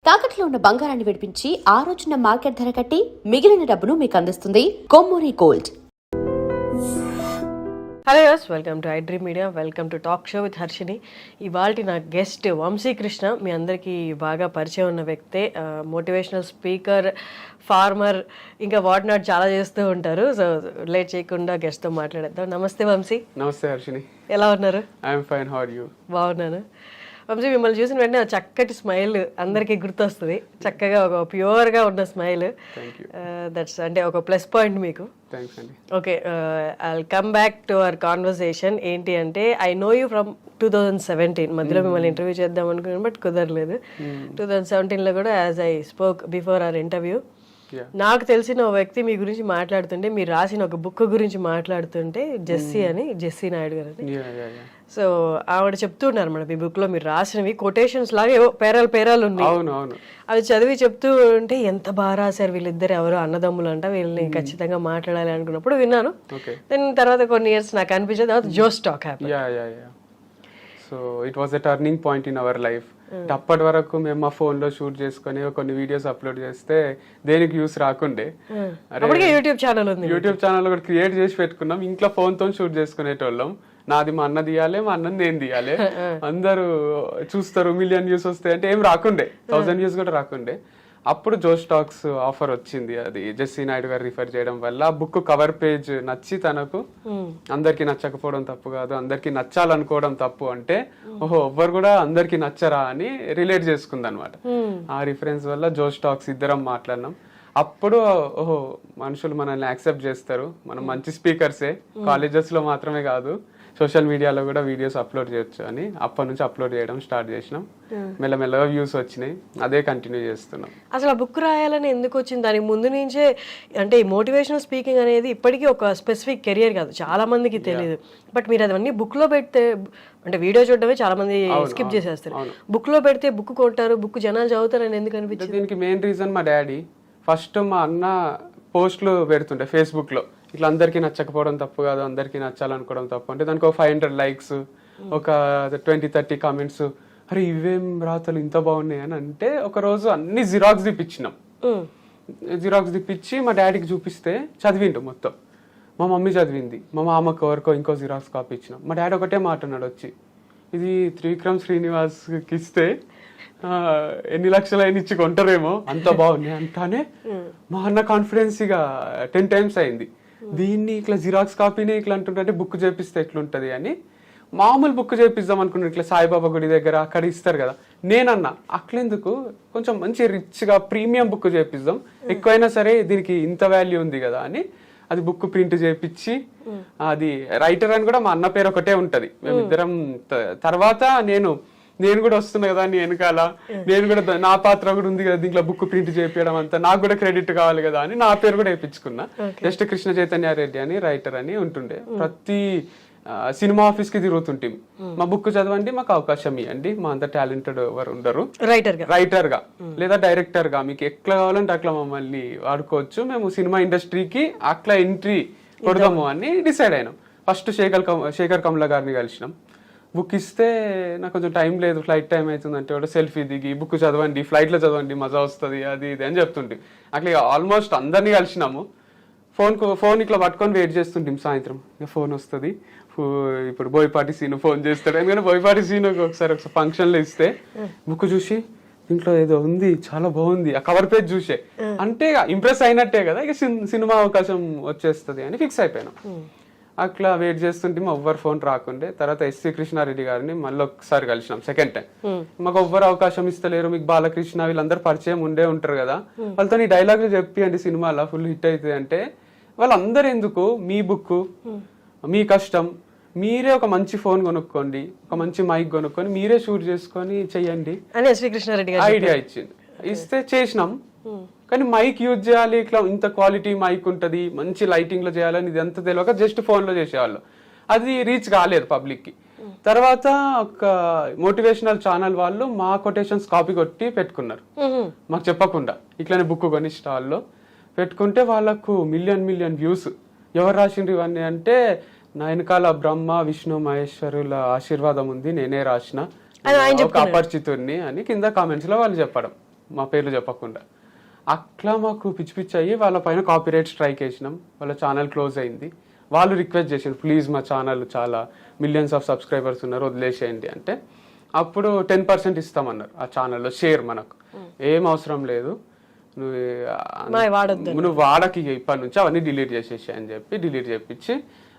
తాకట్లో ఉన్న బంగారాన్ని విడిపించి ఆ రోజున మార్కెట్ ధర కట్టి మిగిలిన డబ్బును మీకు అందిస్తుంది Kommuri gold. Hello yes, welcome to iDream media, welcome to talk show with Harshini. ఇవాళ నా గెస్ట్ వంశీకృష్ణ. మీ అందరికీ బాగా పరిచయం ఉన్న వ్యక్తే. మోటివేషనల్ స్పీకర్, ఫార్మర్, ఇంకా వాట్ నాట్ చాలా చేస్తూ ఉంటారు. సో లేట్ చేయకుండా గెస్ట్తో మాట్లాడేద్దాం. నమస్తే వంశీ. నమస్తే హర్షిని. ఎలా ఉన్నారు? I'm fine, how are you? బాగున్నాను. వంశీ, మిమ్మల్ని చూసిన వెంటనే చక్కటి స్మైల్ అందరికీ గుర్తొస్తుంది. చక్కగా ఒక ప్యూర్గా ఉన్న స్మైల్. దట్స్ అంటే ఒక ప్లస్ పాయింట్ మీకు. Okay, I come back to our conversation. ఏంటి అంటే, ఐ నో యూ ఫ్రమ్ 2017. మధ్యలో మిమ్మల్ని ఇంటర్వ్యూ చేద్దాం అనుకున్నాను, బట్ కుదరలేదు. 2017లో కూడా as I spoke before our interview, నాకు తెలిసిన ఒక వ్యక్తి మీ గురించి మాట్లాడుతుంటే, మీరు రాసిన ఒక బుక్ గురించి మాట్లాడుతుంటే, జెస్సీ నాయుడు గారు అని. సో ఆవిడ చెప్తున్నారు మేడం, ఈ బుక్ లో మీరు రాసినవి కొటేషన్స్ లాగా ఏవో పేరాలు ఉన్నాయి. అవి చదివి చెప్తూ ఉంటే ఎంత బాగా రాశారు వీళ్ళిద్దరు, ఎవరు అన్నదమ్ములు అంట, వీళ్ళని ఖచ్చితంగా మాట్లాడాలి అనుకున్నప్పుడు విన్నాను. దెన్ తర్వాత కొన్ని ఇయర్స్ నాకు అనిపించేది, తర్వాత Josh talk happen. So it was a turning point in our life. అప్పటి వరకు మేము మా ఫోన్ లో షూట్ చేసుకుని కొన్ని వీడియోస్ అప్లోడ్ చేస్తే దేనికి యూస్ రాకుండే. యూట్యూబ్ ఛానల్ కూడా క్రియేట్ చేసి పెట్టుకున్నాం. ఇంట్లో ఫోన్ తో షూట్ చేసుకునేటోళ్ళం. నాది మా అన్న తీయాలి, మా అన్నది నేను తీయాలి. అందరూ చూస్తారు, మిలియన్ వ్యూస్ వస్తాయి అంటే ఏం రాకుండే, 1000 వ్యూస్ కూడా రాకుండే. అప్పుడు జోస్ టాక్స్ ఆఫర్ వచ్చింది. అది జెస్సీ నాయుడు గారు రిఫర్ చేయడం వల్ల ఆ బుక్ కవర్ పేజ్ నచ్చి తనకు, అందరికి నచ్చకపోవడం తప్పు కాదు, అందరికి నచ్చాలనుకోవడం తప్పు అంటే, ఓహో ఎవ్వరు కూడా అందరికి నచ్చరా అని రిలేట్ చేసుకుంది అనమాట. ఆ రిఫరెన్స్ వల్ల జోస్ టాక్స్ ఇద్దరం మాట్లాడినాం. అప్పుడు ఓహో మనుషులు మనల్ని యాక్సెప్ట్ చేస్తారు, మనం మంచి స్పీకర్సే, కాలేజెస్ లో మాత్రమే కాదు సోషల్ మీడియాలో కూడా వీడియోస్ అప్లోడ్ చేయొచ్చు అని అప్పటి నుంచి అప్లోడ్ చేయడం స్టార్ట్ చేసినాం. మెల్లమెల్లగా వ్యూస్ వచ్చినాయి, అదే కంటిన్యూ చేస్తున్నాం. అసలు ఆ బుక్ రాయాలని ఎందుకు వచ్చింది? దానికి ముందు నుంచే అంటే ఈ మోటివేషనల్ స్పీకింగ్ అనేది ఇప్పటికీ ఒక స్పెసిఫిక్ కెరియర్ కాదు, చాలా మందికి తెలియదు. బట్ మీరు అవన్నీ బుక్ లో పెడితే, అంటే వీడియో చూడడమే చాలా మంది స్కిప్ చేసేస్తారు. బుక్ లో పెడితే బుక్ కొంటారు, బుక్ జనాలు చదువుతారని ఎందుకు అనిపించింది? దీనికి మెయిన్ రీజన్ మా డాడీ. ఫస్ట్ మా అన్న పోస్ట్లు పెడుతుంటే ఫేస్బుక్ లో, ఇట్లా అందరికీ నచ్చకపోవడం తప్పు కాదు, అందరికీ నచ్చాలనుకోవడం తప్పు అంటే, దానికి ఒక 500 likes, ఒక 20-30 కామెంట్స్. అరే ఇవేం రాతలు ఇంత బాగున్నాయి అని అంటే, ఒక రోజు అన్ని జిరాక్స్ తెప్పించినాం. జిరాక్స్ తెప్పించి మా డాడీకి చూపిస్తే చదివిండు మొత్తం. మా మమ్మీ చదివింది, మా మామకు ఎవరికో ఇంకో జిరాక్స్ కాపీ ఇచ్చినాం. మా డాడీ ఒకటే మాట అన్నాడు వచ్చి, ఇది త్రివిక్రమ్ శ్రీనివాస్కి ఇస్తే ఎన్ని లక్షలు అయినా ఇచ్చి కొంటారేమో, అంత బాగున్నాయి అంటానే మా అన్న కాన్ఫిడెన్స్ ఇక 10 times అయింది. దీన్ని ఇట్లా జిరాక్స్ కాపీని ఇట్లా అంటుంటే బుక్ చేపిస్తే ఎట్లుంటది అని మామూలు బుక్ చేపిద్దాం అనుకున్నాను. ఇట్లా సాయిబాబా గుడి దగ్గర అక్కడ ఇస్తారు కదా, నేనన్నా అట్లెందుకు, కొంచెం మంచి రిచ్ గా ప్రీమియం బుక్ చేపిద్దాం, ఎక్కువైనా సరే దీనికి ఇంత వాల్యూ ఉంది కదా అని అది బుక్ ప్రింట్ చేపించి, అది రైటర్ అని కూడా మా అన్న పేరు ఒకటే ఉంటది. మేమిద్దరం తర్వాత నేను కూడా వస్తున్నా కదా అని వెనకాల, నేను కూడా నా పాత్ర కూడా ఉంది కదా దీంట్లో, బుక్ ప్రింట్ చేయించడం అంతా నాకు కూడా క్రెడిట్ కావాలి కదా అని నా పేరు కూడా వేయించుకున్నా. జస్ట్ కృష్ణ చైతన్య రెడ్డి అని రైటర్ అని ఉంటుండే. ప్రతి సినిమా ఆఫీస్ కి తిరుగుతుంటే, మా బుక్ చదవండి, మాకు అవకాశం ఇవ్వండి, మా అంత టాలెంటెడ్ ఎవరు ఉండరు, రైటర్ గా లేదా డైరెక్టర్ గా మీకు ఎట్లా కావాలంటే అట్లా మమ్మల్ని వాడుకోవచ్చు, మేము సినిమా ఇండస్ట్రీకి అట్లా ఎంట్రీ కొడదాము అని డిసైడ్ అయినాం. ఫస్ట్ శేఖర్ కమల గారిని కలిసినాం. బుక్ ఇస్తే నాకు కొంచెం టైం లేదు, ఫ్లైట్ టైం అవుతుంది అంటే కూడా సెల్ఫీ దిగి బుక్ చదవండి, ఫ్లైట్ లో చదవండి, మజా వస్తుంది, అది ఇది అని చెప్తుంటే అట్లా ఆల్మోస్ట్ అందరినీ కలిసినాము. ఫోన్ ఇట్లా పట్టుకొని వెయిట్ చేస్తుంటాం. సాయంత్రం ఇక ఫోన్ వస్తుంది, ఇప్పుడు బోయపాటి సీను ఫోన్ చేస్తాడు. ఎందుకంటే బోయపాటి సీను ఒకసారి ఫంక్షన్ లో ఇస్తే బుక్ చూసి ఇంట్లో ఏదో ఉంది చాలా బాగుంది, ఆ కవర్ పేజ్ చూసే అంటే ఇంప్రెస్ అయినట్టే కదా, ఇక సినిమా అవకాశం వచ్చేస్తుంది అని ఫిక్స్ అయిపోయినాం. అట్లా వెయిట్ చేస్తుంటే ఎవ్వరు ఫోన్ రాకుండే. తర్వాత ఎస్సీ కృష్ణారెడ్డి గారిని మళ్ళీ ఒకసారి కలిసినాం, సెకండ్ టైం. మాకు ఎవ్వరు అవకాశం ఇస్తలేరు, మీకు బాలకృష్ణ వీళ్ళందరూ పరిచయం ఉండే ఉంటారు కదా, వాళ్ళతో ఈ డైలాగులు చెప్పియండి సినిమాలో ఫుల్ హిట్ అవుతుంది అంటే, వాళ్ళందరూ ఎందుకు, మీ బుక్ మీ కష్టం, మీరే ఒక మంచి ఫోన్ కొనుక్కోండి, ఒక మంచి మైక్ కొనుక్కొని మీరే షూట్ చేసుకొని చెయ్యండి అని ఎస్వీ కృష్ణారెడ్డి గారు ఐడియా ఇచ్చింది. ఇస్తే చేసినాం. కానీ మైక్ యూజ్ చేయాలి, ఇట్లా ఇంత క్వాలిటీ మైక్ ఉంటుంది, మంచి లైటింగ్ లో చేయాలని ఇది అంతా తెలియక జస్ట్ ఫోన్ లో చేసేవాళ్ళు, అది రీచ్ కాలేదు పబ్లిక్ కి. తర్వాత ఒక మోటివేషనల్ ఛానల్ వాళ్ళు మా కొటేషన్స్ కాపీ కొట్టి పెట్టుకున్నారు, మాకు చెప్పకుండా. ఇట్లానే బుక్ కొని స్టాల్లో పెట్టుకుంటే వాళ్ళకు మిలియన్ వ్యూస్. ఎవరు రాసిండ్రు ఇవన్నీ అంటే, నా వెనకాల బ్రహ్మ విష్ణు మహేశ్వరుల ఆశీర్వాదం ఉంది, నేనే రాసిన ఒక అపరిచితుడిని అని కింద కామెంట్స్ లో వాళ్ళు చెప్పడం. మా పేర్లు చెప్పకుండా. అట్లా మాకు పిచ్చి పిచ్చి అయ్యి వాళ్ళ పైన కాపీరైట్ స్ట్రైక్ వేసినాం. వాళ్ళ ఛానల్ క్లోజ్ అయింది. వాళ్ళు రిక్వెస్ట్ చేసారు, ప్లీజ్ మా ఛానల్ చాలా మిలియన్స్ ఆఫ్ సబ్స్క్రైబర్స్ ఉన్నారు, వదిలేసేయండి అంటే అప్పుడు 10% ఇస్తామన్నారు ఆ ఛానల్లో షేర్. మనకు ఏం అవసరం లేదు, నువ్వు వాడకి ఇప్పటి నుంచి అవన్నీ డిలీట్ చేసేసి అని చెప్పి డిలీట్ చేపించి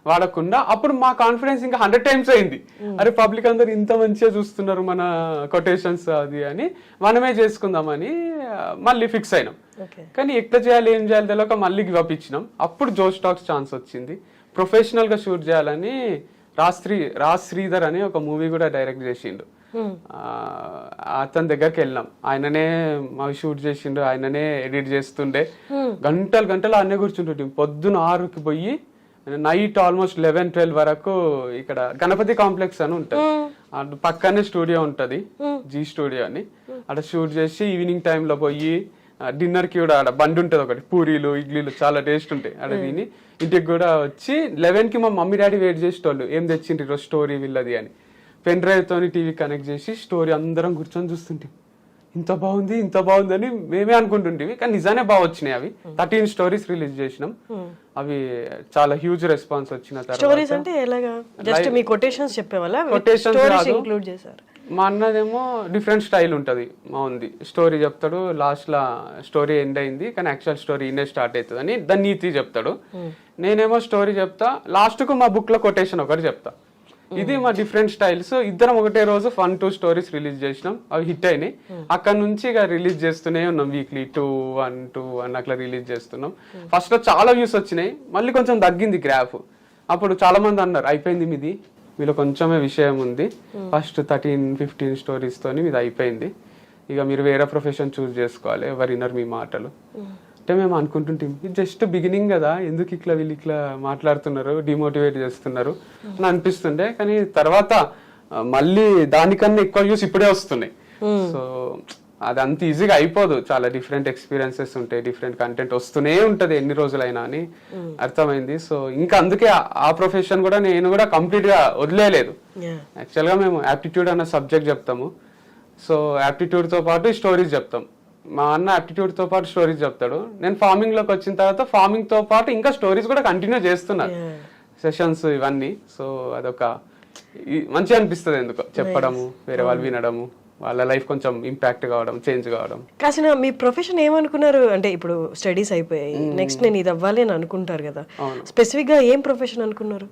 వాడకుండా. అప్పుడు మా కాన్ఫిడెన్స్ ఇంకా 100 times అయింది. అరే పబ్లిక్ అందరు ఇంత మంచిగా చూస్తున్నారు మన కొటేషన్స్ అది అని మనమే చేసుకుందామని మళ్ళీ ఫిక్స్ అయినాం. కానీ ఎట్లా చేయాలి ఏం చేయాలి తెలియక మళ్ళీ గివ్ అప్ ఇచ్చినాం. అప్పుడు జోష్ టాక్స్ ఛాన్స్ వచ్చింది. ప్రొఫెషనల్ గా షూట్ చేయాలని రాజ్ శ్రీధర్ అని ఒక మూవీ కూడా డైరెక్ట్ చేసిండు. అతని దగ్గరికి వెళ్ళినాం. ఆయననే మావి షూట్ చేసిండు, ఆయననే ఎడిట్ చేస్తుండే. గంటలు గంటలు ఆయనే కూర్చుంటుంటే పొద్దున 6కి పోయి నైట్ ఆల్మోస్ట్ 11-12 వరకు ఇక్కడ గణపతి కాంప్లెక్స్ అని ఉంటది, అటు పక్కనే స్టూడియో ఉంటది, జీ స్టూడియో అని. అక్కడ షూట్ చేసి ఈవినింగ్ టైంలో పోయి డిన్నర్ కి కూడా ఆడ బండి ఉంటది ఒకటి, పూరీలు ఇడ్లీలు చాలా టేస్ట్ ఉంటాయి. ఆడ తిని ఇంటికి కూడా వచ్చి 11కి మా మమ్మీ డాడీ వెయిట్ చేసేటోళ్ళు, ఏం తెచ్చిండ్రు ఈరోజు స్టోరీ వీళ్ళది అని. పెన్ డ్రైవ్ తోని టీవీ కనెక్ట్ చేసి స్టోరీ అందరం కూర్చొని చూస్తుంటాం. ఇంత బాగుంది ఇంత బాగుంది అని మేమే అనుకుంటుంటివి, కానీ నిజానే బాగా వచ్చినాయి. అవి 13 స్టోరీస్ రిలీజ్ చేసినాం. అవి చాలా హ్యూజ్ రెస్పాన్స్ వచ్చిన స్టోరీస్ అంటే ఎలాగా? జస్ట్ మీ కొటేషన్స్ చెప్పేవాళ్ళ? కొటేషన్స్ ఇంక్లూడ్ చేశారు. మా అన్నదేమో డిఫరెంట్ స్టైల్ ఉంటది, మా ఉంది స్టోరీ చెప్తాడు, లాస్ట్ లా స్టోరీ ఎండ్ అయింది కానీ యాక్చువల్ స్టోరీ ఇన్నే స్టార్ట్ అవుతుంది అని దాని నీతి చెప్తాడు. నేనేమో స్టోరీ చెప్తా, లాస్ట్ కు మా బుక్ లో కొటేషన్ ఒకటి చెప్తా. ఇది మా డిఫరెంట్ స్టైల్స్. ఇద్దరం ఒకటే రోజు 1-2 స్టోరీస్ రిలీజ్ చేసినాం, అవి హిట్ అయినాయి. అక్కడ నుంచి ఇక రిలీజ్ చేస్తూనే ఉన్నాం, వీక్లీ 2-1 అట్లా రిలీజ్ చేస్తున్నాం. ఫస్ట్ లో చాలా వ్యూస్ వచ్చినాయి, మళ్ళీ కొంచెం తగ్గింది గ్రాఫ్. అప్పుడు చాలా మంది అన్నారు అయిపోయింది మీది, మీలో కొంచెమే విషయం ఉంది, ఫస్ట్ 13-15 స్టోరీస్ తోని మీది అయిపోయింది, ఇక మీరు వేరే ప్రొఫెషన్ చూస్ చేసుకోవాలి, ఎవరు వినరు మీ మాటలు అంటే మేము అనుకుంటుంటాం. ఇది జస్ట్ బిగినింగ్ కదా, ఎందుకు ఇట్లా వీళ్ళు ఇట్లా మాట్లాడుతున్నారు, డిమోటివేట్ చేస్తున్నారు అని అనిపిస్తుండే. కానీ తర్వాత మళ్ళీ దానికన్నా ఎక్కువ వ్యూస్ ఇప్పుడే వస్తున్నాయి. సో అది అంత ఈజీగా అయిపోదు, చాలా డిఫరెంట్ ఎక్స్పీరియన్సెస్ ఉంటాయి, డిఫరెంట్ కంటెంట్ వస్తూనే ఉంటది ఎన్ని రోజులైనా అని అర్థమైంది. సో ఇంకా అందుకే ఆ ప్రొఫెషన్ కూడా నేను కూడా కంప్లీట్ గా వదిలేయలేదు. యాక్చువల్ గా మేము యాప్టిట్యూడ్ అన్న సబ్జెక్ట్ చెప్తాము. సో యాప్టిట్యూడ్ తో పాటు స్టోరీస్ చెప్తాం. మా అన్న యాప్టిట్యూడ్ తో పాటు స్టోరీస్ చెప్తాడు. నేను ఫార్మింగ్ లోకి వచ్చిన తర్వాత ఫార్మింగ్ తో పాటు ఇంకా స్టోరీస్ కూడా కంటిన్యూ చేస్తున్నాను, సెషన్స్ ఇవన్నీ. సో అదొక మంచిగా అనిపిస్తుంది ఎందుకో చెప్పడము, వేరే వాళ్ళు వినడము, వాళ్ళ లైఫ్ కొంచెం ఇంపాక్ట్ కావడం, చేంజ్ కావడం. కాసిన మీ ప్రొఫెషన్ ఏమనుకున్నారు అంటే ఇప్పుడు స్టడీస్ అయిపోయాయి, నెక్స్ట్ నేను ఇది అవ్వాలి అని అనుకుంటారు కదా, స్పెసిఫిక్ గా ఏం ప్రొఫెషన్ అనుకున్నారు?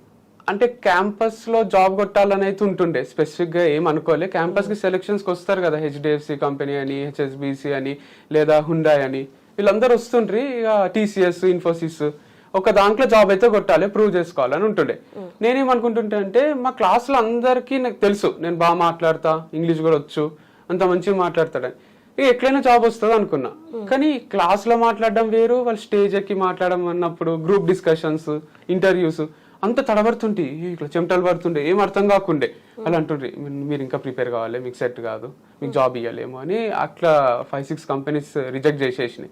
అంటే క్యాంపస్ లో జాబ్ కొట్టాలని అయితే ఉంటుండే, స్పెసిఫిక్ గా ఏం అనుకోలే. క్యాంపస్ కి సెలక్షన్స్ కి వస్తారు కదా, HDFC కంపెనీ అని, HSBC అని, లేదా హుండాయ్ అని, వీళ్ళందరూ వస్తుండ్రి. ఇక TCS, ఇన్ఫోసిస్, ఒక దాంట్లో జాబ్ అయితే కొట్టాలి, ప్రూవ్ చేసుకోవాలని ఉంటుండే. నేనేమనుకుంటుంటే అంటే మా క్లాస్ లో అందరికీ నాకు తెలుసు నేను బాగా మాట్లాడతా, ఇంగ్లీష్ కూడా వచ్చు, అంత మంచిగా మాట్లాడతాడని, ఇక ఎట్లయినా జాబ్ వస్తుంది అనుకున్నా. కానీ క్లాస్ లో మాట్లాడడం వేరు, వాళ్ళు స్టేజ్ ఎక్కి మాట్లాడడం అన్నప్పుడు గ్రూప్ డిస్కషన్స్, ఇంటర్వ్యూస్ అంత తడబడుతుంటే ఇట్లా చెమటలు పడుతుండే, ఏం అర్థం కాకుండే. వాళ్ళు అంటుండ్రి మీరు ఇంకా ప్రిపేర్ కావాలి, మీకు సెట్ కాదు, మీకు జాబ్ ఇవ్వలేము అని. అట్లా 5-6 కంపెనీస్ రిజెక్ట్ చేసేసినాయి.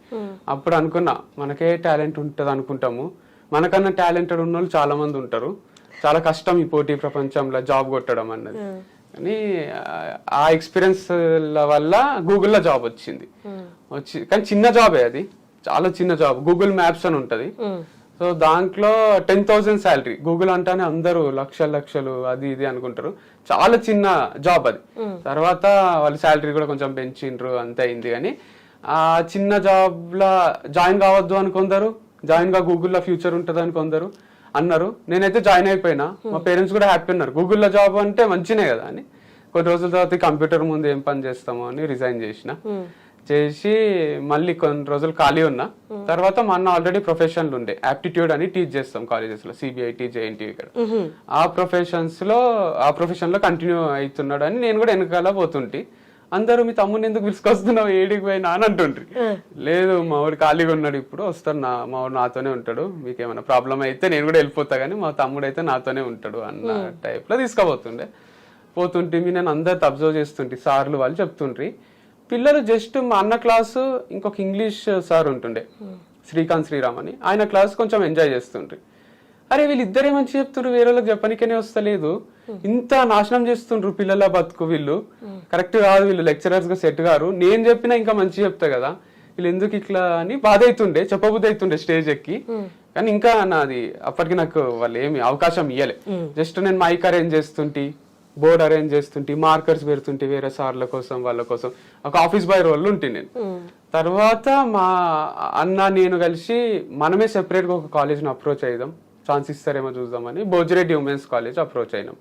అప్పుడు అనుకున్నా మనకే టాలెంట్ ఉంటుంది అనుకుంటాము, మనకన్నా టాలెంటెడ్ ఉన్న వాళ్ళు చాలా మంది ఉంటారు, చాలా కష్టం ఈ పోటీ ప్రపంచంలో జాబ్ కొట్టడం అన్నది. కానీ ఆ ఎక్స్పీరియన్స్ వల్ల గూగుల్లో జాబ్ వచ్చింది. కానీ చిన్న జాబే, అది చాలా చిన్న జాబ్. గూగుల్ మ్యాప్స్ అని ఉంటది. సో దాంట్లో 10,000 శాలరీ. గూగుల్ అంటానే అందరూ లక్షలు అది ఇది అనుకుంటారు, చాలా చిన్న జాబ్ అది. తర్వాత వాళ్ళ శాలరీ కూడా కొంచెం పెంచిండ్రు, అంతే అయింది. కానీ ఆ చిన్న జాబ్ లా జాయిన్ కావద్దు అని కొందరు, జాయిన్ గా గూగుల్లో ఫ్యూచర్ ఉంటుంది అని కొందరు అన్నారు. నేనైతే జాయిన్ అయిపోయినా, మా పేరెంట్స్ కూడా హ్యాపీ ఉన్నారు, గూగుల్లో జాబ్ అంటే మంచినే కదా అని. కొన్ని రోజుల తర్వాత కంప్యూటర్ ముందు ఏం పని చేస్తామో అని రిజైన్ చేసి మళ్ళీ కొన్ని రోజులు ఖాళీ ఉన్నా. తర్వాత మా అన్న ఆల్రెడీ ప్రొఫెషన్లు ఉండే, యాప్టిట్యూడ్ అని టీచ్ చేస్తాం కాలేజెస్ లో, CBIT, JNT ఇక్కడ. ఆ ప్రొఫెషన్ లో కంటిన్యూ అవుతున్నాడు అని నేను కూడా వెనకాల పోతుంటే, అందరూ మీ తమ్ముడిని ఎందుకు పిలుచుకొస్తున్నావు, ఏడికి పోయినా అని అంటుండ్రి. లేదు మా వాడు ఖాళీగా ఉన్నాడు, ఇప్పుడు వస్తాడు, మా వాడు నాతోనే ఉంటాడు, మీకు ఏమైనా ప్రాబ్లం అయితే నేను కూడా వెళ్ళిపోతా కానీ మా తమ్ముడు అయితే నాతోనే ఉంటాడు అన్న టైప్ లో తీసుకుపోతుండే. నేను అందరితో అబ్జర్వ్ చేస్తుంటే, సార్లు వాళ్ళు చెప్తుండ్రి, పిల్లలు జస్ట్ మా అన్న క్లాసు ఇంకొక ఇంగ్లీష్ సార్ ఉంటుండే, శ్రీకాంత్ శ్రీరామ్ అని, ఆయన క్లాస్ కొంచెం ఎంజాయ్ చేస్తుండ్రి. అరే వీళ్ళిద్దరే మంచి చెప్తున్నారు, వేరే వాళ్ళకి చెప్పనికనే వస్తలేదు, ఇంత నాశనం చేస్తుండ్రు పిల్లల బతుకు, వీళ్ళు కరెక్ట్ కాదు, వీళ్ళు లెక్చరర్స్ గా సెట్ గారు, నేను చెప్పినా ఇంకా మంచి చెప్తా కదా, వీళ్ళు ఎందుకు ఇట్లా అని బాధ అవుతుండే, చెప్పబుద్ధి అవుతుండే స్టేజ్ ఎక్కి. కానీ ఇంకా నాది అప్పటికి నాకు వాళ్ళు ఏమి అవకాశం ఇవ్వలే. జస్ట్ నేను మైక్ అరేంజ్ చేస్తుంటే, బోర్డ్ అరేంజ్ చేస్తుంటే, మార్కర్స్ పెడుతుంటే వేరే సార్ల కోసం వాళ్ళ కోసం, ఒక ఆఫీస్ బాయ్ రోల్ ఉంటే నేను. తర్వాత మా అన్న నేను కలిసి మనమే సెపరేట్ గా ఒక కాలేజ్ ని అప్రోచ్ అయ్యాం, ఛాన్స్ ఇస్తారేమో చూద్దామని బోజిరెడ్డి ఉమెన్స్ కాలేజ్ అప్రోచ్ అయినాం.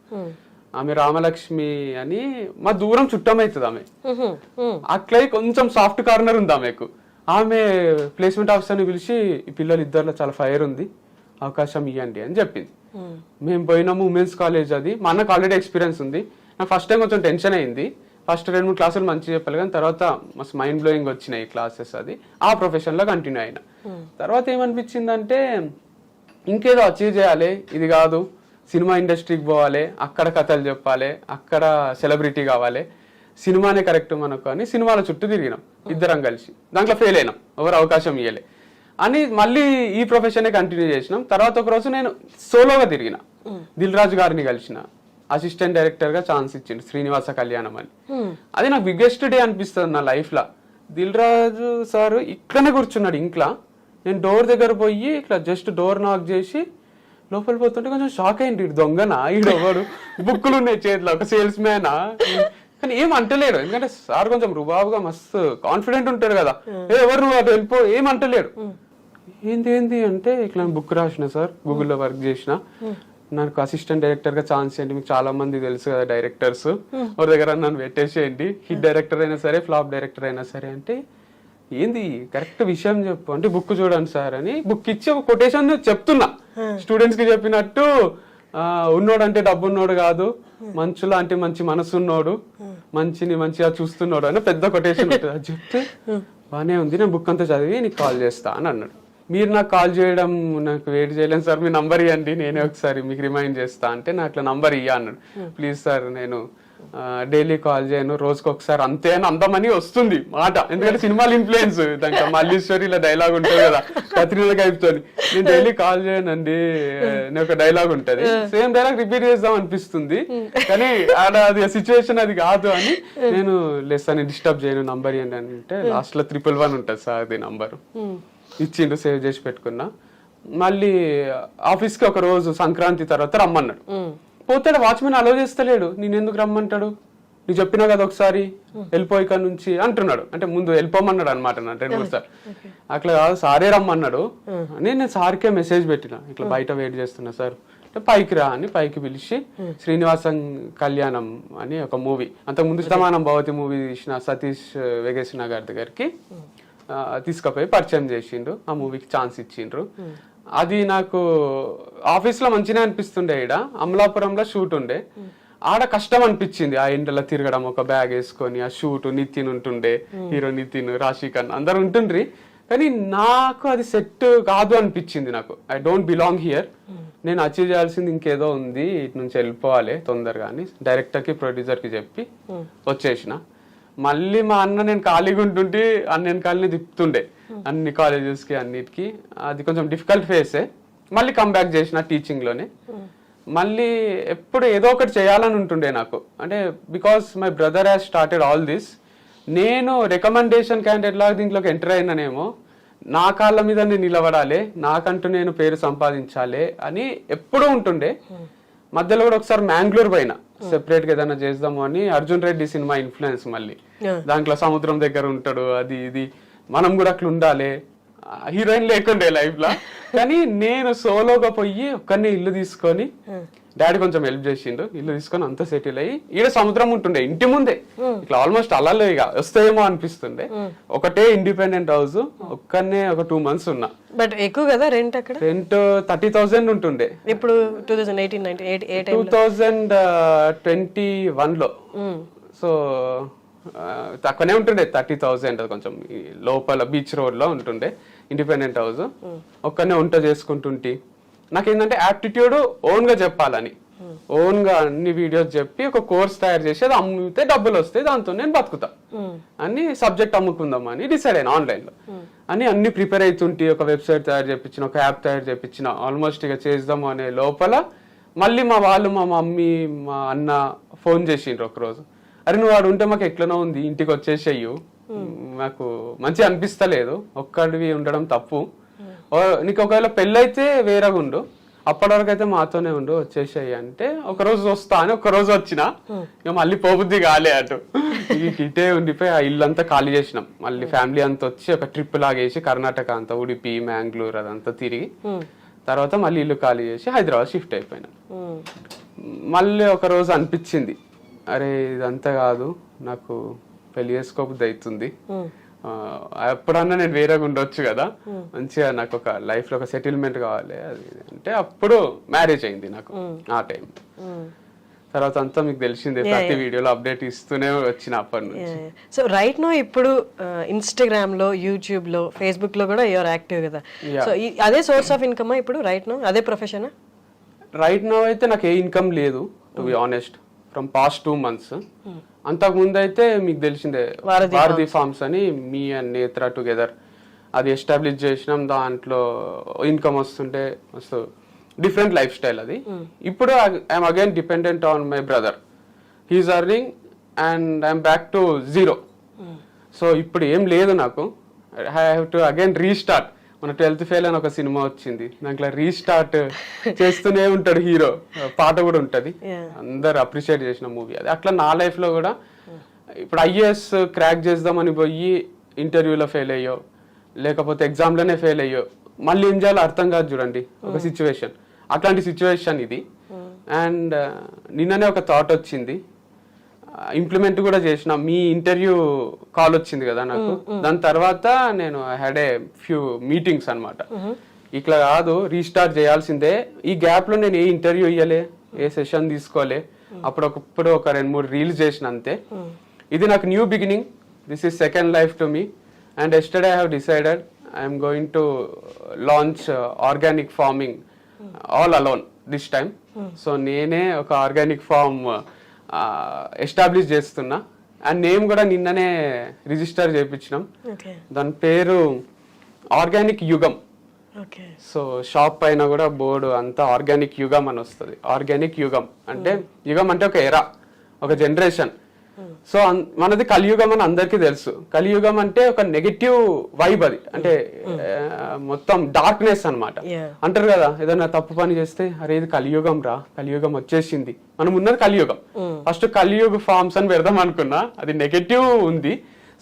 ఆమె రామలక్ష్మి అని మా దూరం చుట్టం అవుతుంది ఆమె, అట్లా కొంచెం సాఫ్ట్ కార్నర్ ఉంది ఆమెకు. ఆమె ప్లేస్మెంట్ ఆఫీసర్ని పిలిచి ఈ పిల్లలు ఇద్దరిలో చాలా ఫైర్ ఉంది, అవకాశం ఇవ్వండి అని చెప్పింది. మేము పోయినాము ఉమెన్స్ కాలేజ్, అది మా అన్నకు ఆల్రెడీ ఎక్స్పీరియన్స్ ఉంది. నాకు ఫస్ట్ టైం కొంచెం టెన్షన్ అయింది, ఫస్ట్ 2-3 క్లాసులు మంచిగా చెప్పాలి, కానీ తర్వాత మస్తు మైండ్ బ్లోయింగ్ వచ్చినాయి క్లాసెస్, అది ఆ ప్రొఫెషన్ లో కంటిన్యూ అయినా. తర్వాత ఏమనిపించిందంటే ఇంకేదో అచీవ్ చేయాలి, ఇది కాదు సినిమా ఇండస్ట్రీకి పోవాలి, అక్కడ కథలు చెప్పాలి, అక్కడ సెలబ్రిటీ కావాలి, సినిమానే కరెక్ట్ మనకు అని సినిమాల చుట్టూ తిరిగినాం ఇద్దరం కలిసి. దాంట్లో ఫెయిల్ అయినాం, ఎవరు అవకాశం ఇవ్వలే అని మళ్ళీ ఈ ప్రొఫెషన్ కంటిన్యూ చేసినాం. తర్వాత ఒక రోజు నేను సోలోగా తిరిగిన, దిల్ రాజు గారిని కలిసిన, అసిస్టెంట్ డైరెక్టర్ గా ఛాన్స్ ఇచ్చిండు, శ్రీనివాస కళ్యాణం అని. అది నాకు బిగ్గెస్ట్ డే అనిపిస్తుంది నా లైఫ్ లా. దిల్ రాజు సార్ ఇక్కడనే కూర్చున్నాడు ఇంట్లో, నేను డోర్ దగ్గర పోయి ఇట్లా జస్ట్ డోర్ నాక్ చేసి లోపల పోతుంటే కొంచెం షాక్ అయింది, ఇటు దొంగనా, ఈడొకడు బుక్కులు ఉన్నాయి చేతిలో, ఒక సేల్స్ మ్యానా, కానీ ఏం అంటలేడు. ఎందుకంటే సార్ కొంచెం రుబాబుగా మస్తు కాన్ఫిడెంట్ ఉంటాడు కదా, ఎవరు నువ్వు అటు వెళ్ళిపో, ఏం అంటలేడు. ఏంది అంటే ఇట్లా బుక్ రాసిన సార్, గూగుల్లో వర్క్ చేసిన, నాకు అసిస్టెంట్ డైరెక్టర్ గా ఛాన్స్ ఏంటి, మీకు చాలా మంది తెలుసు కదా డైరెక్టర్స్, ఎవరి దగ్గర నన్ను పెట్టేసేయండి, హిట్ డైరెక్టర్ అయినా సరే ఫ్లాప్ డైరెక్టర్ అయినా సరే. అంటే ఏంది కరెక్ట్ విషయం చెప్పు అంటే, బుక్ చూడండి సార్ అని బుక్ ఇచ్చి ఒక కొటేషన్ చెప్తున్నా స్టూడెంట్స్ కి చెప్పినట్టు, ఉన్నోడు అంటే డబ్బు ఉన్నోడు కాదు, మంచులా అంటే మంచి మనసు ఉన్నోడు, మంచిని మంచిగా చూస్తున్నాడు అని పెద్ద కొటేషన్ ఉంటుంది. అది చెప్తే బానే ఉంది, నేను బుక్ అంతా చదివి నీకు కాల్ చేస్తా అని అన్నాడు. మీరు నాకు కాల్ చేయడం నాకు వెయిట్ చేయలేను సార్, మీ నంబర్ ఇవ్వండి నేనే ఒకసారి మీకు రిమైండ్ చేస్తా అంటే, నాకు అట్లా నంబర్ ఇయ్య అన్నాడు. ప్లీజ్ సార్ నేను డైలీ కాల్ చేయను, రోజుకి ఒకసారి అంతే అని అందమని వస్తుంది మాట, ఎందుకంటే సినిమాలు ఇన్ఫ్లుయెన్స్, దాంట్లో మల్లీశ్వరి ఇలా డైలాగ్ ఉంటుంది కదా కత్రినా కైఫ్తో, నేను డైలీ కాల్ చేయనండి నేను ఒక డైలాగ్ ఉంటది, సేమ్ డైలాగ్ రిపీట్ చేద్దాం అనిపిస్తుంది, కానీ ఆడ అది సిచ్యువేషన్ అది కాదు అని నేను లెస్ అని డిస్టర్బ్ చేయను, నంబర్ ఇవ్వండి అని అంటే లాస్ట్ లో 111 ఉంటుంది సార్ అది నంబరు ఇచ్చిండు, సేవ్ చేసి పెట్టుకున్నా. మళ్ళీ ఆఫీస్ కి ఒక రోజు సంక్రాంతి తర్వాత రమ్మన్నాడు, పోతాడు వాచ్మెన్ అలో చేస్తలేడు, నేను ఎందుకు రమ్మంటాడు, నీకు చెప్పినా కదా ఒకసారి వెళ్ళిపోయి ఇక్కడ నుంచి అంటున్నాడు, అంటే ముందు వెళ్ళిపోమన్నాడు అనమాట నా 2-3 సార్లు. అట్లా కాదు సారే రమ్మన్నాడు అని నేను సార్కే మెసేజ్ పెట్టిన, ఇట్లా బయట వెయిట్ చేస్తున్నా సార్ అంటే, పైకి రా అని పైకి పిలిచి శ్రీనివాసం కళ్యాణం అని ఒక మూవీ, అంతకు ముందు సమానం భవతి మూవీ తీసిన సతీష్ వెగేసిన గారి దగ్గరికి తీసుకుపోయి పరిచయం చేసిండ్రు, ఆ మూవీకి ఛాన్స్ ఇచ్చిండ్రు. అది నాకు ఆఫీస్ లో మంచిగా అనిపిస్తుండే, ఈడ అమలాపురంలో షూట్ ఉండే, ఆడ కష్టం అనిపించింది ఆ ఎండలో తిరగడం, ఒక బ్యాగ్ వేసుకొని ఆ షూట్, నితిన్ ఉంటుండే, హీరో నితిన్, రాశిఖన్ అందరు ఉంటుండ్రి, కానీ నాకు అది సెట్ కాదు అనిపించింది. నాకు ఐ డోంట్ బిలాంగ్ హియర్, నేను అచీవ్ చేయాల్సింది ఇంకేదో ఉంది, ఇటు నుంచి వెళ్ళిపోవాలి తొందరగా అని డైరెక్టర్ కి ప్రొడ్యూసర్ కి చెప్పి వచ్చేసిన. మళ్ళీ మా అన్న నేను ఖాళీగా ఉంటుంటే అన్న ఖాళీని తిప్పుతుండే అన్ని కాలేజెస్ కి అన్నిటికి, అది కొంచెం డిఫికల్ట్ ఫేసే. మళ్ళీ కంబ్యాక్ చేసిన టీచింగ్ లోనే, మళ్ళీ ఎప్పుడు ఏదో ఒకటి చేయాలని ఉంటుండే నాకు, అంటే because my brother has started all this, నేను రికమెండేషన్ క్యాండిడేట్ లాగా దీంట్లోకి ఎంటర్ అయినానేమో, నా కాళ్ళ మీద నేను నిలబడాలి, నాకంటూ నేను పేరు సంపాదించాలి అని ఎప్పుడూ ఉంటుండే. మధ్యలో కూడా ఒకసారి మ్యాంగ్లూర్ పైన సెపరేట్ గా ఏదైనా చేద్దాము అని, అర్జున్ రెడ్డి సినిమా ఇన్ఫ్లుయెన్స్ మళ్ళీ, దాంట్లో సముద్రం దగ్గర ఉంటాడు, అది ఇది మనం కూడా అట్లా ఉండాలి, హీరోయిన్ లేకుండే లైఫ్ లా, కానీ నేను సోలోగా పోయి ఒక్కనే ఇల్లు తీసుకొని, డాడీ కొంచెం హెల్ప్ చేసిండు, ఇల్లు తీసుకొని అంతా సెటిల్ అయ్యి, ఈడ సముద్రం ఉంటుండే ఇంటి ముందే, ఇట్లా ఆల్మోస్ట్ అలా ఇక వస్తాయేమో అనిపిస్తుండే. ఒకటే ఇండిపెండెంట్ హౌస్, ఒక్కనే ఒక 2 months ఉన్నా. బట్ ఎక్కువ కదా రెంట్ అక్కడ, రెంట్ 30,000 ఉంటుండే. ఇప్పుడు 2021 లో, సో తక్కువనే ఉంటుండే 30,000, కొంచెం లోపల బీచ్ రోడ్ లో ఉంటుండే ఇండిపెండెంట్ హౌస్. ఒక్కనే వంట చేసుకుంటుంటే, నాకేంటంటే యాప్టిట్యూడ్ ఓన్ గా చెప్పాలని, ఓన్ గా అన్ని వీడియోస్ చెప్పి ఒక కోర్స్ తయారు చేసి అది అమ్మితే డబ్బులు వస్తాయి, దాంతో నేను బతుకుతా అని సబ్జెక్ట్ అమ్ముకుందాం అని డిసైడ్ అయినా ఆన్లైన్ లో. అని అన్ని ప్రిపేర్ అవుతుంటే ఒక వెబ్సైట్ తయారు చేయించిన, ఒక యాప్ తయారు చేయించిన, ఆల్మోస్ట్ ఇక చేద్దాము అనే లోపల మళ్ళీ మా వాళ్ళు, మా మమ్మీ, మా అన్న ఫోన్ చేసిండ్రు ఒకరోజు. అరే నువ్వు వాడు ఉంటే మాకు ఎట్లనో ఉంది, ఇంటికి వచ్చేసేయు, నాకు మంచిగా అనిపిస్తలేదు, ఒక్కడివి ఉండడం తప్పు, నీకు ఒకవేళ పెళ్ళైతే వేరేగా ఉండు, అప్పటి వరకు అయితే మాతోనే ఉండు, వచ్చేసాయి అంటే ఒకరోజు వస్తా అని ఒకరోజు వచ్చిన, ఇక మళ్ళీ పోబుద్ది కాలే అటు, ఇటే ఉండిపోయి ఆ ఇల్లు అంతా ఖాళీ చేసినాం. మళ్ళీ ఫ్యామిలీ అంతా వచ్చి ఒక ట్రిప్ లాగేసి కర్ణాటక అంతా, ఉడిపి, మ్యాంగ్లూర్ అదంతా తిరిగి తర్వాత మళ్ళీ ఇల్లు ఖాళీ చేసి హైదరాబాద్ షిఫ్ట్ అయిపోయినా. మళ్ళీ ఒక రోజు అనిపించింది, అరే ఇదంతా కాదు, నాకు పెళ్లి చేసుకోబుద్ది అవుతుంది, ఎప్పుడన్నా నేను వేరేగా ఉండొచ్చు కదా, మంచిగా నాకు ఒక లైఫ్ లో ఒక సెటిల్మెంట్ కావాలి అది అంటే అప్పుడు మ్యారేజ్ అయింది నాకు ఆ టైం. తర్వాత అంతా మీకు తెలిసిందే, ప్రతి వీడియోలో అప్డేట్ ఇస్తూనే వచ్చిన అప్పటి నుంచి. సో రైట్ నో ఇప్పుడు ఇన్స్టాగ్రామ్ లో, యూట్యూబ్ లో, ఫేస్బుక్ లో కూడా యూఆర్ యాక్టివ్ కదా, సో అదే సోర్స్ ఆఫ్ ఇన్కమ్ ఇప్పుడు రైట్ నో, అదే ప్రొఫెషన్? రైట్ నో అయితే నాకు ఏ ఇన్కమ్ లేదు, to be honest, from past 2 months. అంతకు ముందు అయితే మీకు తెలిసిందే భారతీ ఫార్మ్స్ అని మీ అండ్ నేత్ర టుగెదర్ అది ఎస్టాబ్లిష్ చేసినాం, దాంట్లో ఇన్కమ్ వస్తుంటే మస్తు డిఫరెంట్ లైఫ్ స్టైల్ అది. ఇప్పుడు I'm again dependent on my brother, he's earning and I'm back to 0. So ఇప్పుడు ఏం లేదు నాకు, I have to again restart. మన 12th ఫెయిల్ అని ఒక సినిమా వచ్చింది, దాంట్లో రీస్టార్ట్ చేస్తూనే ఉంటాడు హీరో, పాట కూడా ఉంటది, అందరు అప్రిషియేట్ చేసిన మూవీ అది. అట్లా నా లైఫ్ లో కూడా ఇప్పుడు ఐఏఎస్ క్రాక్ చేద్దామని పోయి ఇంటర్వ్యూలో ఫెయిల్ అయ్యో, లేకపోతే ఎగ్జామ్ లోనే ఫెయిల్ అయ్యో, మళ్ళీ ఏం చేయాలో అర్థం కాదు చూడండి ఒక సిచ్యువేషన్, అట్లాంటి సిచ్యువేషన్ ఇది. అండ్ నిన్ననే ఒక థాట్ వచ్చింది, ఇంప్లిమెంట్ కూడా చేసిన. మీ ఇంటర్వ్యూ కాల్ వచ్చింది కదా నాకు, దాని తర్వాత నేను I had a few meetings అనమాట. ఇట్లా కాదు, రీస్టార్ట్ చేయాల్సిందే, ఈ గ్యాప్ లో నేను ఏ ఇంటర్వ్యూ ఇయ్యలే, ఏ సెషన్ తీసుకోలే, అప్పుడప్పుడు ఒక 2-3 రీల్స్ చేసిన అంతే. ఇది నాకు new beginning, this is second life to me. And yesterday I have decided I'm going to launch organic farming all alone this time. So నేనే ఒక ఆర్గానిక్ ఫార్మ్ ఎస్టాబ్లిష్ చేస్తున్నా, అండ్ నేమ్ కూడా నిన్ననే రిజిస్టర్ చేయించినాం, దాని పేరు ఆర్గానిక్ యుగం. So shop పైన కూడా బోర్డు అంతా ఆర్గానిక్ యుగం అని వస్తుంది. ఆర్గానిక్ యుగం అంటే, యుగం అంటే ఒక ఎరా, ఒక జనరేషన్. సో మనది కలియుగం అని అందరికీ తెలుసు. కలియుగం అంటే ఒక నెగటివ్ వైబ్, అది అంటే మొత్తం డార్క్నెస్ అన్నమాట. అంటారు కదా, ఏదైనా తప్పు పని చేస్తే అరే ఇది కలియుగం రా, కలియుగం వచ్చేసింది, మనం ఉన్నది కలియుగం. ఫస్ట్ కలియుగ ఫార్మ్స్ అని పెడదాం అనుకున్నా, అది నెగటివ్ ఉంది.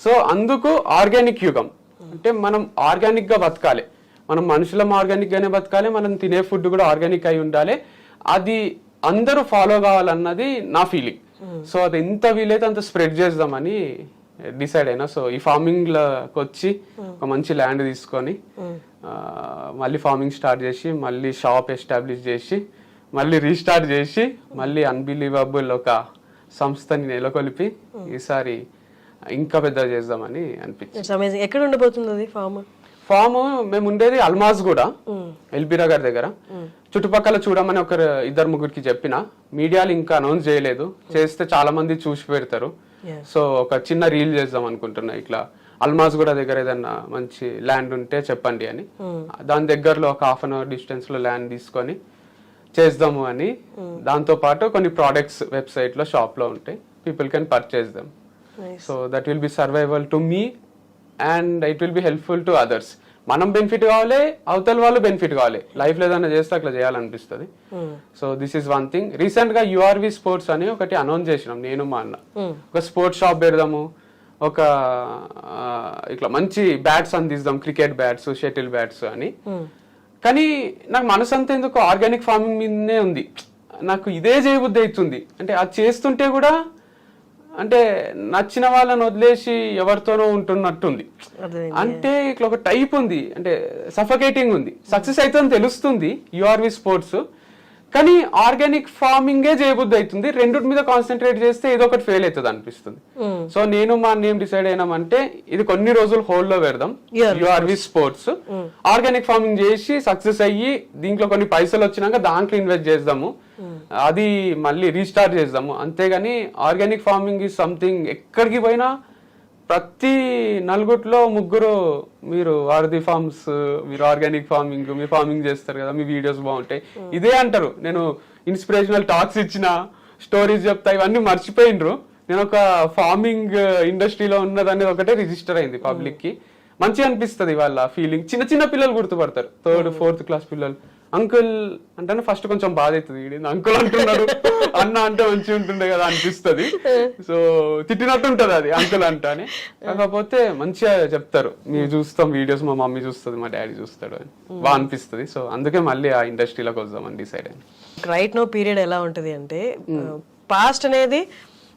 సో అందుకు ఆర్గానిక్ యుగం అంటే మనం ఆర్గానిక్ గా బతకాలి, మనం మనుషులం ఆర్గానిక్ గానే బతకాలి, మనం తినే ఫుడ్ కూడా ఆర్గానిక్ అయి ఉండాలి, అది అందరూ ఫాలో కావాలన్నది నా ఫీలింగ్. సో అది ఎంత వీలైతే అంత స్ప్రెడ్ చేద్దామని డిసైడ్ అయినా. సో ఈ ఫార్మింగ్ లోకి వచ్చి ఒక మంచి ల్యాండ్ తీసుకొని మళ్ళీ ఫార్మింగ్ స్టార్ట్ చేసి, మళ్ళీ షాప్ ఎస్టాబ్లిష్ చేసి, మళ్ళీ రీస్టార్ట్ చేసి, మళ్ళీ అన్బిలీవబుల్ ఒక సంస్థని నెలకొల్పి ఈసారి ఇంకా పెద్ద చేద్దామని అనిపించింది. ఎక్కడ ఉండబోతుంది అది ఫామ్? మేము ఉండేది అల్మాజ్ కూడా, ఎల్బీ నగర్ దగ్గర. చుట్టుపక్కల చూడమని 2-3 చెప్పిన, మీడియాలు ఇంకా అనౌన్స్ చేయలేదు, చేస్తే చాలా మంది చూసి పెడతారు. సో ఒక చిన్న రీల్ చేద్దాం అనుకుంటున్నా, ఇట్లా అల్మాజ్ కూడా దగ్గర ఏదన్నా మంచి ల్యాండ్ ఉంటే చెప్పండి అని. దాని దగ్గరలో ఒక 1/2 hour డిస్టెన్స్ లో ల్యాండ్ తీసుకొని చేద్దాము అని. దాంతో పాటు కొన్ని ప్రోడక్ట్స్ వెబ్సైట్ లో, షాప్ లో ఉంటాయి, people can purchase them. So that will be survival to me and it will be helpful to others. మనం బెనిఫిట్ కావాలి, అవతల వాళ్ళు బెనిఫిట్ కావాలి, లైఫ్ లో ఏదైనా చేస్తే అట్లా చేయాలనిపిస్తుంది. So this is one thing. Recent గా యుఆర్వి స్పోర్ట్స్ అని ఒకటి అనౌన్స్ చేసినాం, నేను మా అన్న. ఒక స్పోర్ట్స్ షాప్ పెడదాము, ఒక ఇట్లా మంచి బ్యాట్స్ అందిస్తాం, క్రికెట్ బ్యాట్స్, షటిల్ బ్యాట్స్ అని. కానీ నాకు మనసు అంతా ఎందుకు ఆర్గానిక్ ఫార్మింగ్ మీదనే ఉంది, నాకు ఇదే చేయబుద్ధి అవుతుంది. అంటే అది చేస్తుంటే కూడా అంటే నచ్చిన వాళ్ళని వదిలేసి ఎవరితోనో ఉంటున్నట్టుంది. అంటే ఇట్లా ఒక టైప్ ఉంది, అంటే సఫకేటింగ్ ఉంది. సక్సెస్ అయితే తెలుస్తుంది యుఆర్వి స్పోర్ట్స్, కానీ ఆర్గానిక్ ఫార్మింగే చేయబుద్ధి అవుతుంది. రెండింటి మీద కాన్సన్ట్రేట్ చేస్తే ఏదో ఒకటి ఫెయిల్ అవుతుంది అనిపిస్తుంది. సో నేను మా నేమ్ డిసైడ్ అయినామంటే ఇది కొన్ని రోజులు హోల్డ్ లో పెడదాం, యుఆర్వి స్పోర్ట్స్. ఆర్గానిక్ ఫార్మింగ్ చేసి సక్సెస్ అయ్యి దీంట్లో కొన్ని పైసలు వచ్చినాక దాంట్లో ఇన్వెస్ట్ చేద్దాము అది మళ్ళీ రీస్టార్ట్ చేద్దాము. అంతేగాని ఆర్గానిక్ ఫార్మింగ్ ఈజ్ సంథింగ్ ఎక్కడికి పోయినా ప్రతి నలుగురిలో ముగ్గురు మీరు వారధి ఫార్మ్స్, మీరు ఆర్గానిక్ ఫార్మింగ్, మీరు ఫార్మింగ్ చేస్తారు కదా, మీ వీడియోస్ బాగుంటాయి, ఇదే అంటారు. నేను ఇన్స్పిరేషనల్ టాక్స్ ఇచ్చిన, స్టోరీస్ చెప్తా, ఇవన్నీ మర్చిపోయినరు. నేను ఒక ఫార్మింగ్ ఇండస్ట్రీలో ఉన్నదనేది ఒకటే రిజిస్టర్ అయింది పబ్లిక్ కి. మంచిగా అనిపిస్తుంది వాళ్ళ ఫీలింగ్. చిన్న చిన్న పిల్లలు గుర్తుపడతారు, 3rd, 4th క్లాస్ పిల్లలు. అంకుల్ అంటే ఫస్ట్ కొంచెం బాధ అవుతుంది, అంకుల్ అంటున్నాడు, అన్న అంటే మంచిగా ఉంటుండే కదా అనిపిస్తుంది. సో తిట్టినట్టు ఉంటది అది అంకుల్ అంటానే. కాకపోతే మంచిగా చెప్తారు, మేము చూస్తాం వీడియోస్, మా మమ్మీ చూస్తుంది, మా డాడీ చూస్తాడు అని బాగా అనిపిస్తుంది. సో అందుకే మళ్ళీ ఆ ఇండస్ట్రీలోకి వద్దామని డిసైడ్ అయింది. రైట్ నో పీరియడ్ ఎలా ఉంటది అంటే పాస్ట్ అనేది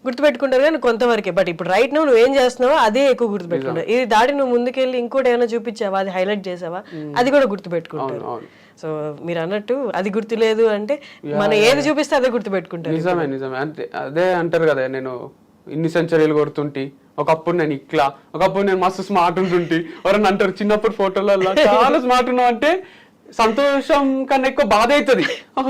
గుర్తుపెట్టుకుంటారు కానీ కొంతవరకే, బట్ ఇప్పుడు రైట్ నో నువ్వు ఏం చేస్తున్నావో అదే ఎక్కువ గుర్తుపెట్టుకుంటారు. ఇది దాడి నువ్వు ముందుకెళ్ళి ఇంకోటి ఏమైనా చూపించావా, అది హైలైట్ చేసావా, అది కూడా గుర్తుపెట్టుకుంటారు. సో మీరు అన్నట్టు అది గుర్తులేదు అంటే మనం ఏది చూపిస్తే అదే గుర్తుపెట్టుకుంటారు. నిజమే నిజమే. అంటే అదే అంటారు కదా, నేను ఇన్ని సెంచరీలు కొడుతుంటి, ఒకప్పుడు నేను ఇట్లా, ఒకప్పుడు నేను మస్తు స్మార్ట్ ఉంటుంటి. ఎవరన్నా అంటారు చిన్నప్పుడు ఫోటోలలో చాలా స్మార్ట్ ఉన్నావు అంటే సంతోషం కన్నా ఎక్కువ బాధ అవుతుంది.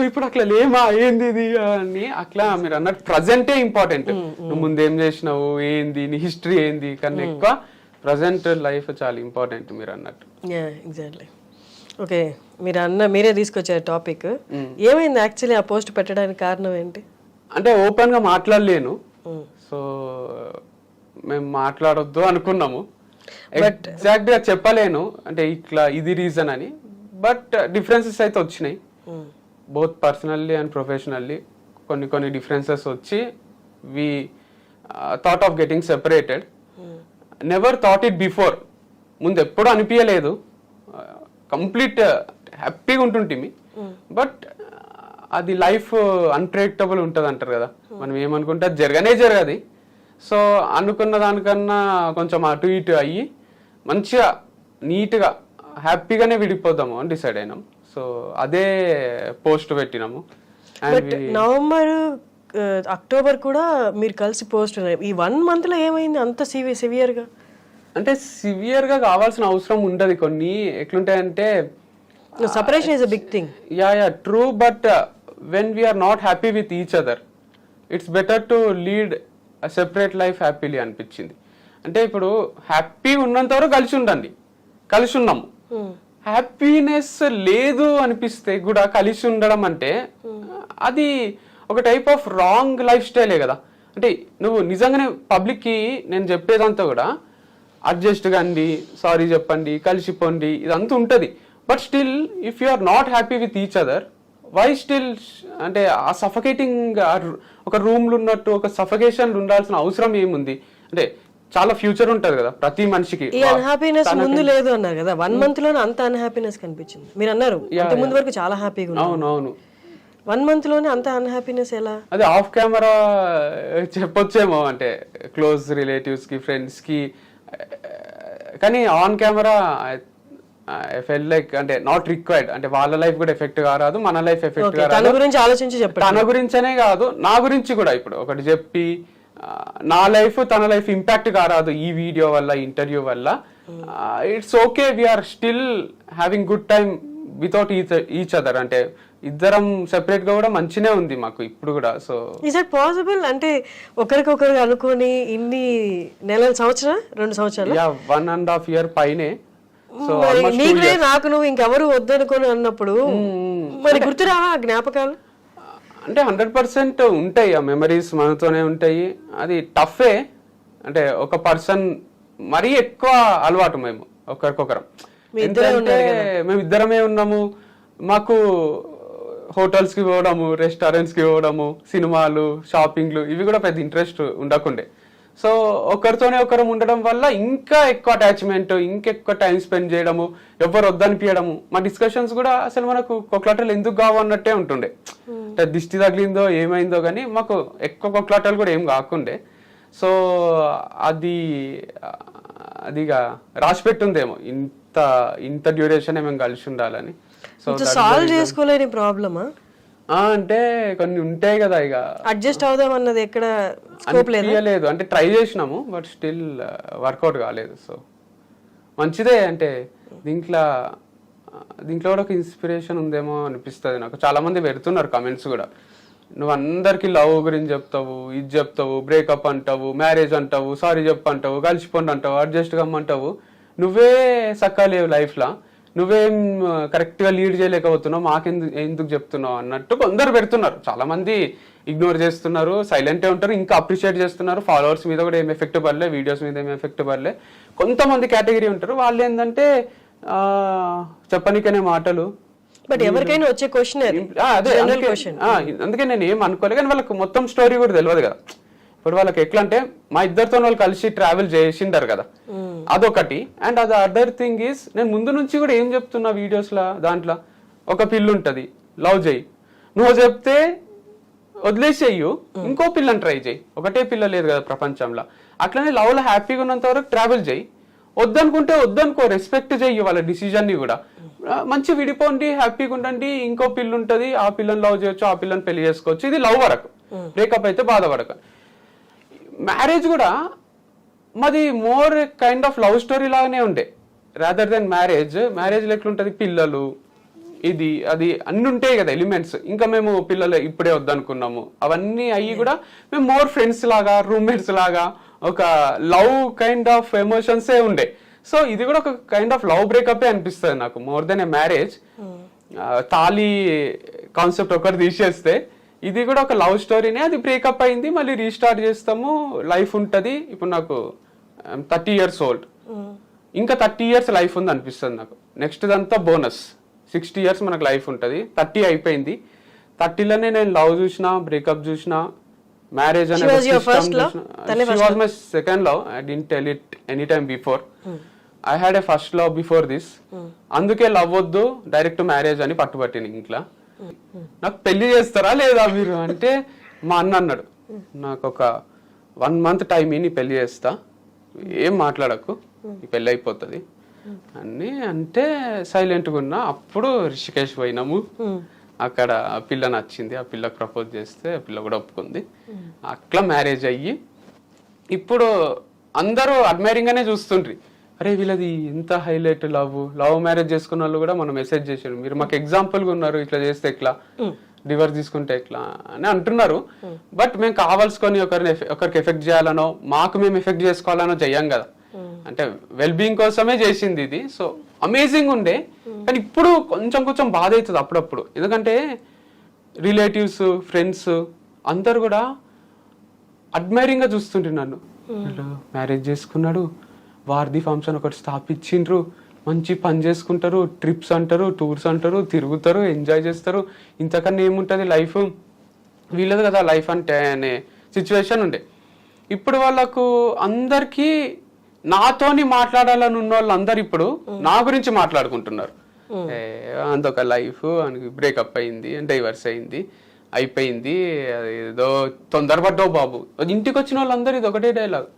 ఇప్పుడు అట్లా లేమా, ఏంది ఇది అని. అట్లా మీరు అన్నట్టు ప్రజెంటే ఇంపార్టెంట్. నువ్వు ముందేం చేసినావు, ఏంది నీ హిస్టరీ ఏంది కన్నా ఎక్కువ ప్రజెంట్ లైఫ్ చాలా ఇంపార్టెంట్ మీరు అన్నట్టు. ఎగ్జాక్ట్లీ. ఓకే, మీరే తీసుకొచ్చారు టాపిక్. ఏమైంది యాక్చువల్లీ ఆ పోస్ట్ పెట్టడానికి కారణం ఏంటి? అంటే ఓపెన్ గా మాట్లాడలేను, సో మేము మాట్లాడొద్దు అనుకున్నాము. ఎగ్జాక్ట్ గా చెప్పలేను అంటే ఇట్లా ఇది రీజన్ అని. బట్ డిఫరెన్సెస్ అయితే వచ్చినాయి, బోత్ పర్సనల్లీ అండ్ ప్రొఫెషనల్లీ. కొన్ని డిఫరెన్సెస్ వచ్చి we thought of getting separated. Never thought it before, ముందు ఎప్పుడు అనిపించలేదు. కంప్లీట్ హ్యాపీగా ఉంటుంటిమి. బట్ అది లైఫ్ అన్ప్రెడిక్టబుల్ ఉంటుంది అంటారు కదా, మనం ఏమనుకుంటే అది జరగది. సో అనుకున్న దానికన్నా కొంచెం అటు ఇటు అయ్యి మంచిగా నీట్గా హ్యాపీగానే విడిపోదాము అని డిసైడ్ అయినాం. సో అదే పోస్ట్ పెట్టినాము. నవంబర్, అక్టోబర్ కూడా మీరు కలిసి పోస్ట్ ఈ 1 month లో ఏమైంది అంత సివియర్ గా? అంటే సివియర్ గా కావాల్సిన అవసరం ఉండదు. కొన్ని ఎట్లుంటాయంటే separation is a big thing. Yeah true. But when we're not happy with each other, it's better to lead separate life happily అనిపించింది. అంటే ఇప్పుడు హ్యాపీ ఉన్నంత వరకు కలిసి ఉన్నాము. హ్యాపీనెస్ లేదు అనిపిస్తే కూడా కలిసి ఉండడం అంటే అది ఒక టైప్ ఆఫ్ రాంగ్ లైఫ్ స్టైలే కదా. అంటే నువ్వు నిజంగానే పబ్లిక్ కి నేను చెప్పేదంతా కూడా అడ్జస్ట్ కండి, సారీ చెప్పండి, కలిసిపోండి, ఇదంతా ఉంటుంది. But still if you are not happy with each other, why still అంటే ఆ సఫకేటింగ్ ఒక రూమ్లు ఉన్నట్టు ఒక సఫకేషన్ ఉండాల్సిన అవసరం ఏముంది? అంటే చాలా ఫ్యూచర్ ఉంటది కదా ప్రతి మనిషికి. ఈ అన్హ్యాపీనెస్ ముందు లేదు అన్నారు కదా, 1 month లోనే అంత అన్హ్యాపీనెస్ కనిపించింది. మీరు అన్నారు అంత ముందు వరకు చాలా హ్యాపీగా ఉన్నారు. అవునవును. 1 month లోనే అంత అన్హ్యాపీనెస్ ఎలా? అదే ఆఫ్ కెమెరా చెప్పొచ్చేమో, అంటే క్లోజ్ రిలేటివ్స్ కి, ఫ్రెండ్స్ కి. కానీ on camera I fell like అంటే నాట్ రిక్వైర్డ్. అంటే వాళ్ళ లైఫ్ కూడా ఎఫెక్ట్ కారాదు, మన లైఫ్ ఎఫెక్ట్ కారాదు. తన గురించి ఆలోచించి చెప్పండి. తన గురించనే కాదు, నా గురించి కూడా ఇప్పుడు ఒకటి చెప్పి నా లైఫ్ తన లైఫ్ ఇంపాక్ట్ కారాదు ఈ వీడియో వల్ల, ఇంటర్వ్యూ వల్ల. It's okay, we're still having good time without each other. అంటే ఇద్దరం సెపరేట్ గా కూడా మంచినే ఉంది మాకు ఇప్పుడు కూడా. So is it possible? అంటే ఒకరికొకరు అనుకొని ఇన్ని నెలలు, 2 సంవత్సరాలు, 1.5 year పైనే. సో నీకులే నాకు నువ్వు ఇంకెవరు వద్దనుకొని అన్నప్పుడు మరి గుర్తురావా ఆ జ్ఞాపకాలు? అంటే 100% ఉంటాయి, ఆ మెమరీస్ మనతోనే ఉంటాయి. అది టఫే. అంటే ఒక పర్సన్ మరీ ఎక్కువ అలవాటు మేము ఒకరికొకరం. మేము ఇద్దరమే ఉన్నాము. మాకు హోటల్స్ కి పోవడము, రెస్టారెంట్స్ కి పోవడము, సినిమాలు, షాపింగ్లు ఇవి కూడా పెద్ద ఇంట్రెస్ట్ ఉండకుండే. సో ఒకరితోనే ఒకరం ఉండడం వల్ల ఇంకా ఎక్కువ అటాచ్మెంట్, ఇంకెక్కువ టైం స్పెండ్ చేయడము, ఎవరు వద్దనిపించడము. మా డిస్కషన్స్ కూడా అసలు మనకు కొట్లాటలు ఎందుకు కావు అన్నట్టే ఉంటుండే. అంటే దిష్టి తగిలిందో ఏమైందో కానీ మాకు ఎక్కువ కొట్లాటలు కూడా ఏం కాకుండే. సో అదిగా రాసి పెట్టుందేమో ఇంత డ్యూరేషన్ మేము కలిసి ఉండాలని. సో సాల్వ్ చేసుకోలేని ప్రాబ్లమా? అంటే కొన్ని ఉంటాయి కదా, ఇక అడ్జస్ట్ అవుదాం అన్నది ఎక్కడ స్కోప్ లేదు. అంటే ట్రై చేసినాము, బట్ స్టిల్ వర్కౌట్ కాలేదు. సో మంచిదే. అంటే దీంట్లో కూడా ఒక ఇన్స్పిరేషన్ ఉందేమో అనిపిస్తుంది నాకు. చాలా మంది పెడుతున్నారు కమెంట్స్ కూడా, నువ్వు అందరికి లవ్ గురించి చెప్తావు, ఇది చెప్తావు, బ్రేకప్ అంటావు, మ్యారేజ్ అంటావు, సారీ చెప్పు అంటావు, కలిసిపోండి అంటావు, అడ్జస్ట్ కమ్మంటావు, నువ్వే సక్కలేవు లైఫ్లో, నువ్వేం కరెక్ట్గా లీడ్ చేయలేకపోతున్నావు, ఎందుకు చెప్తున్నావు అన్నట్టు కొందరు పెడుతున్నారు. చాలా మంది ఇగ్నోర్ చేస్తున్నారు, సైలెంటే ఉంటారు, ఇంకా అప్రిషియేట్ చేస్తున్నారు. ఫాలోవర్స్ మీద కూడా ఏం ఎఫెక్ట్ పడలే, వీడియోస్ మీద ఏం ఎఫెక్ట్ పడలే. కొంతమంది కేటగిరీ ఉంటారు, వాళ్ళు ఏంటంటే చెప్పనికనే మాటలు. బట్ ఎవరికైనా వచ్చే క్వశ్చన్ అదే, అందుకే నేను ఏం అనుకోలేదు. కానీ వాళ్ళకి మొత్తం స్టోరీ కూడా తెలియదు కదా. ఇప్పుడు వాళ్ళకి ఎట్లా అంటే మా ఇద్దరితో వాళ్ళు కలిసి ట్రావెల్ చేసిండారు కదా, అదొకటి. అండ్ అది అదర్ థింగ్ ఈస్, నేను ముందు నుంచి కూడా ఏం చెప్తున్నా వీడియోస్లో, దాంట్లో ఒక పిల్లు ఉంటుంది, లవ్ చేయి, నువ్వు చెప్తే వదిలేసేయ్యు, ఇంకో పిల్లని ట్రై చేయి, ఒకటే పిల్ల లేదు కదా ప్రపంచంలో. అట్లనే లవ్లో హ్యాపీగా ఉన్నంత వరకు ట్రావెల్ చేయి, వద్దనుకుంటే వద్దనుకో, రెస్పెక్ట్ చెయ్యి వాళ్ళ డిసిజన్ని కూడా. మంచి విడిపోండి, హ్యాపీగా ఉండండి, ఇంకో పిల్ల ఉంటుంది, ఆ పిల్లని లవ్ చేయొచ్చు, ఆ పిల్లని పెళ్లి చేసుకోవచ్చు. ఇది లవ్ వరకు, బ్రేకప్ అయితే బాధపడక. మ్యారేజ్ కూడా మాది more kind of love story లాగానే ఉండే, రాదర్ దెన్ మ్యారేజ్లో ఎట్లుంటుంది, పిల్లలు, ఇది అది అన్ని ఉంటాయి కదా ఎలిమెంట్స్. ఇంకా మేము పిల్లలు ఇప్పుడే వద్దనుకున్నాము, అవన్నీ అయ్యి కూడా మేము మోర్ ఫ్రెండ్స్ లాగా, రూమ్మేట్స్ లాగా, ఒక లవ్ కైండ్ ఆఫ్ ఎమోషన్సే ఉండే. సో ఇది కూడా ఒక కైండ్ ఆఫ్ లవ్ బ్రేకప్ అనిపిస్తుంది నాకు, మోర్ దెన్ ఏ మ్యారేజ్. తాళి కాన్సెప్ట్ ఒకటి తీసేస్తే ఇది కూడా ఒక లవ్ స్టోరీనే. అది బ్రేకప్ అయింది, మళ్ళీ రీస్టార్ట్ చేస్తాము, లైఫ్ ఉంటుంది. ఇప్పుడు నాకు 30 years old, ఇంకా 30 years లైఫ్ ఉంది అనిపిస్తుంది నాకు. నెక్స్ట్ దంతా బోనస్, 60 years మనకు లైఫ్ ఉంటుంది. 30 అయిపోయింది, 30లోనే నేను లవ్ చూసిన, బ్రేకప్ చూసిన, మ్యారేజ్ అనే my second love. I didn't tell it any time before. I had a first love before this. అందుకే లవ్ వద్దు, డైరెక్ట్ మ్యారేజ్ అని పట్టుబట్టింది ఇంట్లో. నాకు పెళ్లి చేస్తారా లేదా మీరు అంటే, మా అన్న అన్నాడు, నాకు ఒక 1 month టైం నీ పెళ్లి చేస్తా, ఏం మాట్లాడకు, ఈ పెళ్ళి అయిపోతుంది అని అంటే సైలెంట్గా ఉన్నా. అప్పుడు రిషికేష్ పోయినాము, అక్కడ పిల్ల నచ్చింది, ఆ పిల్లకి ప్రపోజ్ చేస్తే ఆ పిల్ల కూడా ఒప్పుకుంది. అట్లా మ్యారేజ్ అయ్యి ఇప్పుడు అందరూ అడ్మైరింగ్ గానే చూస్తుండ్రి, అరే వీళ్ళది ఎంత హైలైట్ లవ్ మ్యారేజ్ చేసుకున్న వాళ్ళు కూడా మనం మెసేజ్ చేసారు, మీరు మాకు ఎగ్జాంపుల్గా ఉన్నారు, ఇట్లా చేస్తే ఎట్లా, డివర్స్ తీసుకుంటే ఎట్లా అని అంటున్నారు. బట్ మేము కావాల్సుకొని ఒకరికి ఎఫెక్ట్ చేయాలనో, మాకు మేము ఎఫెక్ట్ చేసుకోవాలనో చెయ్యం కదా. అంటే వెల్ బీయింగ్ కోసమే చేసింది ఇది. సో అమేజింగ్ ఉండే. కానీ ఇప్పుడు కొంచెం బాధ అవుతుంది అప్పుడప్పుడు, ఎందుకంటే రిలేటివ్స్, ఫ్రెండ్స్ అందరు కూడా అడ్మైరింగ్ గా చూస్తుంటే నన్ను, మ్యారేజ్ చేసుకున్నాడు, వారధి ఫార్మ్స్ అని ఒకటి స్థాపించిండ్రు, మంచి పని చేసుకుంటారు, ట్రిప్స్ అంటారు, టూర్స్ అంటారు, తిరుగుతారు, ఎంజాయ్ చేస్తారు, ఇంతకన్నా ఏముంటుంది లైఫ్, వీళ్ళది కదా లైఫ్ అంటే అనే సిచ్యువేషన్ ఉండే. ఇప్పుడు వాళ్ళకు అందరికీ నాతోని మాట్లాడాలని ఉన్న వాళ్ళు అందరు ఇప్పుడు నా గురించి మాట్లాడుకుంటున్నారు. అంతొక లైఫ్, బ్రేకప్ అయింది, డైవర్స్ అయింది, అయిపోయింది, ఏదో తొందరపడ్డావు బాబు. ఇంటికి వచ్చిన వాళ్ళందరూ ఇది ఒకటే డైలాగ్,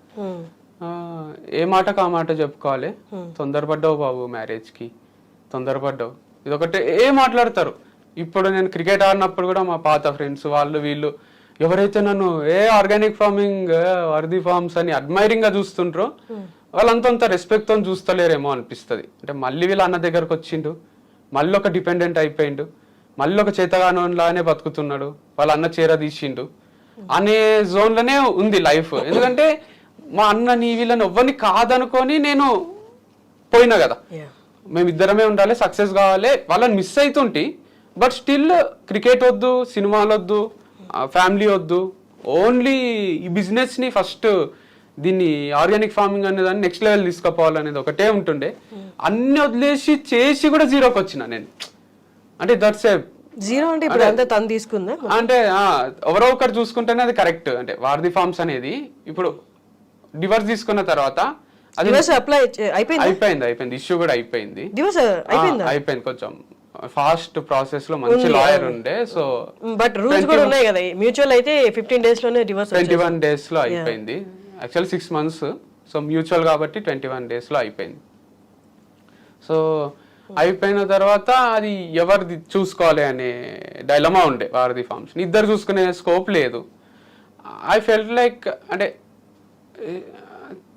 ఏ మాటకు ఆ మాట చెప్పుకోవాలి, తొందరపడ్డావు బాబు మ్యారేజ్కి, తొందరపడ్డావు, ఇదొకటే మాట్లాడతారు. ఇప్పుడు నేను క్రికెట్ ఆడినప్పుడు కూడా మా పాత ఫ్రెండ్స్ వాళ్ళు వీళ్ళు ఎవరైతే నన్ను ఆర్గానిక్ ఫార్మింగ్, వర్ది ఫార్మ్స్ అని అడ్మైరింగ్ గా చూస్తుంటారో వాళ్ళంతా రెస్పెక్ట్ తో చూస్తలేరేమో అనిపిస్తుంది. అంటే మళ్ళీ వీళ్ళ అన్న దగ్గరకు వచ్చిండు, మళ్ళీ ఒక డిపెండెంట్ అయిపోయిండు, మళ్ళీ ఒక చేతగానోలానే బతుకుతున్నాడు, వాళ్ళ అన్న చీర తీసిండు అనే జోన్లోనే ఉంది లైఫ్. ఎందుకంటే మా అన్నని వీళ్ళని ఎవ్వరిని కాదనుకొని నేను పోయినా కదా, మేమిద్దరమే ఉండాలి, సక్సెస్ కావాలి, వాళ్ళని మిస్ అవుతుంటే. బట్ స్టిల్ క్రికెట్ వద్దు, సినిమాలు వద్దు, ఫ్యామిలీ వద్దు, ఓన్లీ ఈ బిజినెస్ని ఫస్ట్, దీన్ని ఆర్గానిక్ ఫార్మింగ్ అనే దాన్ని నెక్స్ట్ లెవెల్ తీసుకుపోవాలనేది ఒకటే ఉంటుండే. అన్ని వదిలేసి చేసి కూడా జీరోకి వచ్చిన నేను. అంటే దట్స్ ఏ జీరో అంటే ఇప్పుడు అంతా తను తీసుకుందా అంటే ఎవరో ఒకరు చూసుకుంటేనే అది కరెక్ట్. అంటే వారధి ఫార్మ్స్ అనేది ఇప్పుడు డివర్స్ తీసుకున్న తర్వాత అది అయిపోయింది, ఇష్యూ కూడా అయిపోయింది, అయిపోయింది. కొంచెం ఫాస్ట్ ప్రాసెస్ లో మంచి లాయర్ ఉండే. సో బట్ రూల్స్ కూడా ఉన్నాయి కదా, మ్యూచువల్ అయితే 15 days లోనే డివోర్స్, 21 days లో అయిపోయింది. యాక్చువల్ 6 months, సో మ్యూచువల్ కాబట్టి 21 days లో అయిపోయింది. సో అయిపోయిన తర్వాత అది ఎవరిది చూసుకోవాలి అనే డైలమా ఉండే. వారధి ఫార్మ్స్ ఇద్దరు చూసుకునే స్కోప్ లేదు. ఐ ఫెల్ట్ లైక్ అంటే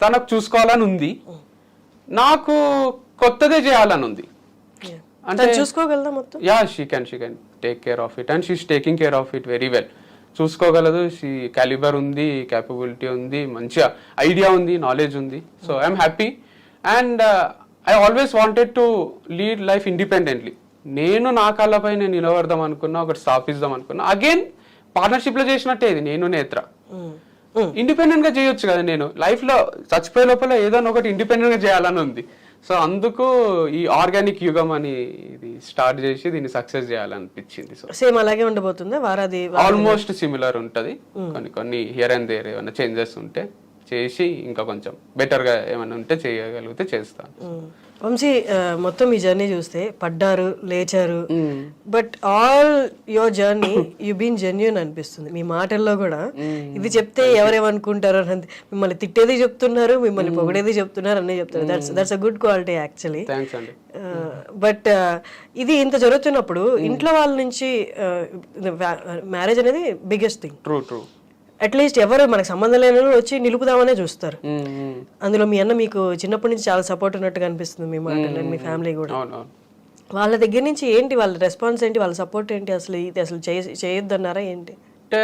తనకు చూసుకోవాలని ఉంది, నాకు కొత్తదే చేయాలని ఉంది. అంటే చూసుకోగలదా మొత్తం? Yeah, she can take care of it and she is taking care of it very well. చూసుకోగలదు, షీ క్యాలిబర్ ఉంది, క్యాపబిలిటీ ఉంది, మంచిగా ఐడియా ఉంది, నాలెడ్జ్ ఉంది. So I'm happy and I always wanted to lead life independently. నేను నా కాళ్ళపై నేను నిలబడదాం అనుకున్నా, ఒకటి స్థాపిద్దాం అనుకున్నా. అగైన్ పార్ట్నర్షిప్ లో చేసినట్టే ఇది. నేను నేత్ర ఇండిపెండెంట్ గా చేయొచ్చు కదా. నేను లైఫ్ లో చచ్చిపోయే లోపల ఏదైనా ఒకటి ఇండిపెండెంట్ గా చేయాలని ఉంది. సో అందుకు ఈ ఆర్గానిక్ యుగం అని ఇది స్టార్ట్ చేసి దీన్ని సక్సెస్ చేయాలనిపించింది. సో సేమ్ అలాగే ఉండబోతుందా వారాది? ఆల్మోస్ట్ సిమిలర్ ఉంటది. కొన్ని హియర్ అండ్ దేర్ ఏమైనా చేంజెస్ ఉంటే చేసి ఇంకా కొంచెం బెటర్ గా ఏమైనా ఉంటే చేయగలిగితే చేస్తాను. వంశీ, మొత్తం ఈ జర్నీ చూస్తే పడ్డారు, లేచారు, but all your journey you been genuine అనిపిస్తుంది మీ మాటల్లో కూడా. ఇది చెప్తే ఎవరేమనుకుంటారో అని, మిమ్మల్ని తిట్టేది చెప్తున్నారు, మిమ్మల్ని పొగడేది చెప్తున్నారు, అన్నీ చెప్తారు. That's a good quality actually. Thanks అండి. బట్ ఇది ఇంత జరుగుతున్నప్పుడు ఇంట్లో వాళ్ళ నుంచి మ్యారేజ్ అనేది బిగ్గెస్ట్ థింగ్. ట్రూ. అట్లీస్ట్ ఎవరు మనకు సంబంధం లేని వాళ్ళు వచ్చి నిలుపుదామనే చూస్తారు. అందులో మీ అన్న మీకు చిన్నప్పటి నుంచి చాలా సపోర్ట్ ఉన్నట్టుగా అనిపిస్తుంది మీ మాటలు, మీ ఫ్యామిలీ కూడా. వాళ్ళ దగ్గర నుంచి ఏంటి వాళ్ళ రెస్పాన్స్ ఏంటి, వాళ్ళ సపోర్ట్ ఏంటి? అసలు ఇది అసలు చేయొద్దన్నారా ఏంటి? అంటే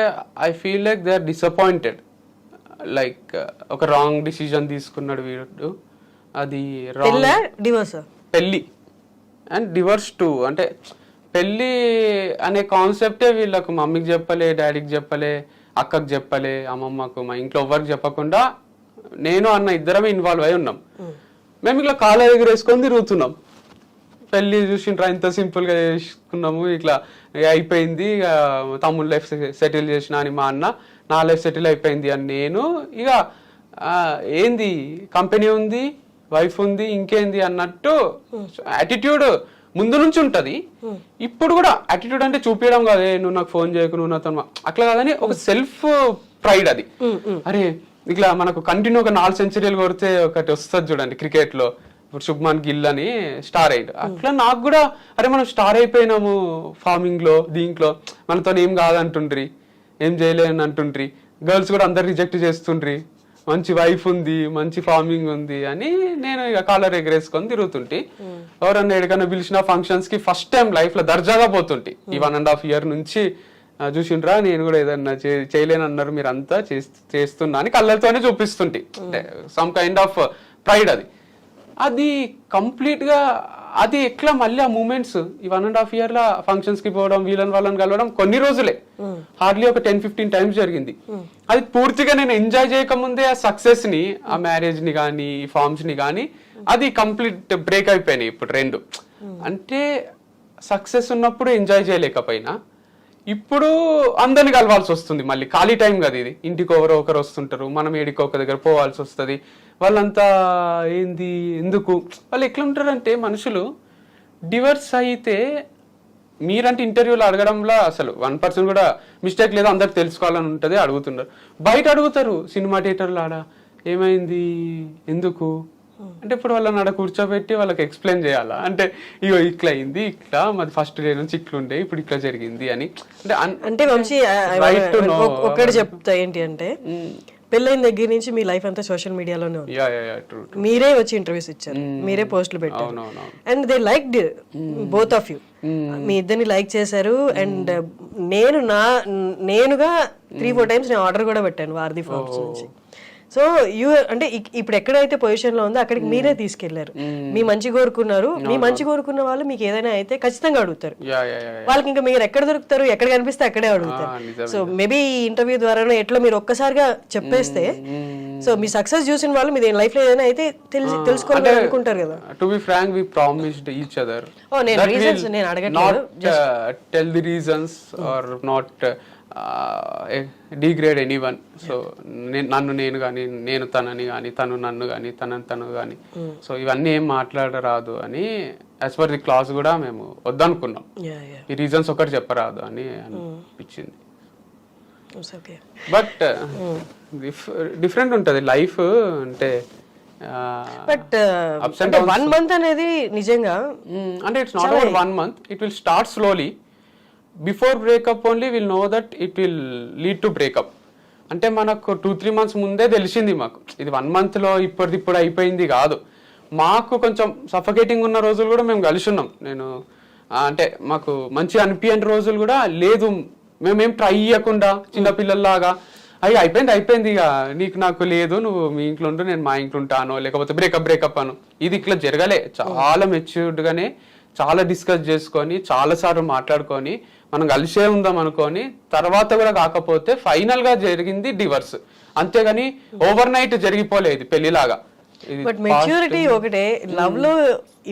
I feel like they are disappointed. Like ఒక రాంగ్ డిసిజన్ తీసుకున్నాడు వీడు. అది డివోర్స్, పెళ్ళి అండ్ డివోర్స్ టు. అంటే పెళ్ళి అనే కాన్సెప్టే వీళ్ళకు మమ్మీకి చెప్పలే, డాడీకి చెప్పలే, అక్కకు చెప్పలే, అమ్మమ్మకు, మా ఇంట్లో ఎవరికి చెప్పకుండా నేను అన్న ఇద్దరమే ఇన్వాల్వ్ అయి ఉన్నాం. మేము ఇట్లా కాళ్ళ ఎగరేసుకొని తిరుగుతున్నాం. పెళ్లి చూసిండ్రా ఇంత సింపుల్ గా చేసుకున్నాము, ఇట్లా అయిపోయింది, తమ్ముడు లైఫ్ సెటిల్ చేసిన అని మా అన్న, నా లైఫ్ సెటిల్ అయిపోయింది అని నేను. ఇక ఏంది కంపెనీ ఉంది, వైఫ్ ఉంది, ఇంకేంది అన్నట్టు యాటిట్యూడ్ ముందు నుంచి ఉంటది. ఇప్పుడు కూడా యాటిట్యూడ్ అంటే చూపించడం కాదే, నువ్వు నాకు ఫోన్ చేయకు, నువ్వు నాతో అట్లా కాదని ఒక సెల్ఫ్ ప్రైడ్ అది. అరే ఇట్లా మనకు కంటిన్యూ ఒక 4 సెంచరీలు కొడితే ఒకటి వస్తుంది చూడండి క్రికెట్ లో, ఇప్పుడు శుభ్మన్ గిల్ అని స్టార్ అయ్యాడు. అట్లా నాకు కూడా అరే మనం స్టార్ అయిపోయినాము ఫార్మింగ్ లో, దీంట్లో మనతో ఏం కాదంటుండ్రి, ఏం చేయలేని అంటుండ్రి, గర్ల్స్ కూడా అందరు రిజెక్ట్ చేస్తుండ్రి, మంచి వైఫ్ ఉంది, మంచి ఫార్మింగ్ ఉంది అని నేను ఇక కాలర్ ఎగరేసుకొని తిరుగుతుంటే, ఎవరన్నా ఎక్కడికన్నా పిలిచిన ఫంక్షన్స్ కి ఫస్ట్ టైం లైఫ్ లో దర్జాగా పోతుంటే. ఈ 1.5 year నుంచి చూసిండ్రా నేను కూడా ఏదన్నా చేయలేనన్నారు మీరు అంతా చేస్తున్నా అని కళ్ళతోనే చూపిస్తుంటే, సమ్ కైండ్ ఆఫ్ ప్రైడ్ అది. అది కంప్లీట్ గా అది ఎట్లా మళ్ళీ ఆ మూమెంట్స్ ఈ 1.5 year లా ఫంక్షన్స్ కి పోవడం, వాళ్ళని కలవడం కొన్ని రోజులే, హార్డ్లీ ఒక 10-15 times జరిగింది. అది పూర్తిగా నేను ఎంజాయ్ చేయకముందే ఆ సక్సెస్ ని, ఆ మ్యారేజ్ ని కానీ, ఈ ఫార్మ్స్ ని కానీ, అది కంప్లీట్ బ్రేక్ అయిపోయినాయి ఇప్పుడు రెండు. అంటే సక్సెస్ ఉన్నప్పుడు ఎంజాయ్ చేయలేకపోయినా ఇప్పుడు అందరిని కలవాల్సి వస్తుంది. మళ్ళీ ఖాళీ టైం కదా ఇది, ఇంటికి ఒకరు వస్తుంటారు, మనం ఏడికి ఒక దగ్గర పోవాల్సి వస్తుంది. వాళ్ళంతా ఏంది ఎందుకు, వాళ్ళు ఎట్లా ఉంటారంటే మనుషులు డివర్స్ అయితే మీరంటే ఇంటర్వ్యూలో అడగడంలో అసలు 1% కూడా మిస్టేక్ లేదు, అందరికి తెలుసుకోవాలని ఉంటుంది, అడుగుతున్నారు. బయట అడుగుతారు సినిమా థియేటర్లో, ఆడ ఏమైంది ఎందుకు అంటే ఇప్పుడు వాళ్ళని ఆడ కూర్చోబెట్టి వాళ్ళకి ఎక్స్ప్లెయిన్ చేయాలా అంటే, ఇగో ఇట్లా అయింది, ఇట్లా మాది ఫస్ట్ డే నుంచి ఇట్లుండే, ఇప్పుడు ఇట్లా జరిగింది అని. అంటే వంశీ ఒక్కటి చెప్తా ఏంటి అంటే, పెళ్ళైన దగ్గర నుంచి మీ లైఫ్ అంతా సోషల్ మీడియాలోనే ఉంది. మీరే వచ్చి ఇంటర్వ్యూస్ ఇచ్చారు, మీరే పోస్టులు పెట్టారు, and they liked both of you. మీ ఇద్దరిని లైక్ చేశారు. అండ్ నేనుగా 3-4 times నేను ఆర్డర్ కూడా పెట్టాను వారధి ఫార్మ్స్ నుంచి. సో అంటే ఇప్పుడు ఎక్కడైతే పొజిషన్ లో ఉందో అక్కడికి మీరే తీసుకెళ్లారు, మీ మంచి కోరుకున్నారు. మీ మంచి కోరుకున్న వాళ్ళు మీకు ఏదైనా అయితే ఖచ్చితంగా అడుగుతారు. వాళ్ళకి ఇంకా మీరు ఎక్కడ దొరుకుతారు, ఎక్కడ కనిపిస్తే అక్కడే అడుగుతారు. సో మేబీ ఈ ఇంటర్వ్యూ ద్వారా ఎట్లా మీరు ఒక్కసారిగా చెప్పేస్తే, సో మీ సక్సెస్ చూసిన వాళ్ళు మీ లైఫ్ లో ఏదైనా అయితే తెలుసుకోవాలని అనుకుంటారు కదా. To be frank, we promised each other. నేను రీజన్స్ నేను అడగట్లేదు, tell the reasons are not degrade anyone. So నన్ను నేను కానీ, నేను తనని కానీ, తను నన్ను కానీ, తను కానీ, సో ఇవన్నీ ఏం మాట్లాడరాదు అని యాజ్ పర్ ది క్లాస్ కూడా మేము వద్దనుకున్నాం. ఈ రీజన్స్ ఒకటి చెప్పరాదు అని అనిపించింది. బట్ డిఫరెంట్ ఉంటుంది లైఫ్ అంటే. బట్ 1 month అనేది నిజంగా అంటే it's not about 1 month, it will start slowly. Before breakup only will know that it will lead to breakup. అంటే మనకు 2-3 months ముందే తెలిసింది మాకు, ఇది 1 month లో ఇప్పుడు అయిపోయింది కాదు. మాకు కొంచెం సఫకేటింగ్ ఉన్న రోజులు కూడా మేము కలిసి ఉన్నాం. నేను అంటే మాకు మంచి అనిపించని రోజులు కూడా లేదు, మేమేం ట్రై చేయకుండా చిన్నపిల్లల్లాగా అయ్యి అయిపోయింది ఇక నీకు నాకు లేదు, నువ్వు మీ ఇంట్లో ఉండు నేను మా ఇంట్లో ఉంటాను, లేకపోతే బ్రేకప్ అను. ఇది ఇట్లా జరగలే. చాలా మెచ్యూర్డ్గానే చాలా డిస్కస్ చేసుకొని చాలాసార్లు మాట్లాడుకొని మనం కలిసే ఉందాం అనుకొని తర్వాత కూడా కాకపోతే ఫైనల్ గా జరిగింది డివర్స్. అంతేగాని ఓవర్ నైట్ జరిగిపోలేదు పెళ్లిలాగా. బట్ మెచ్యూరిటీ ఒకటే, లవ్ లో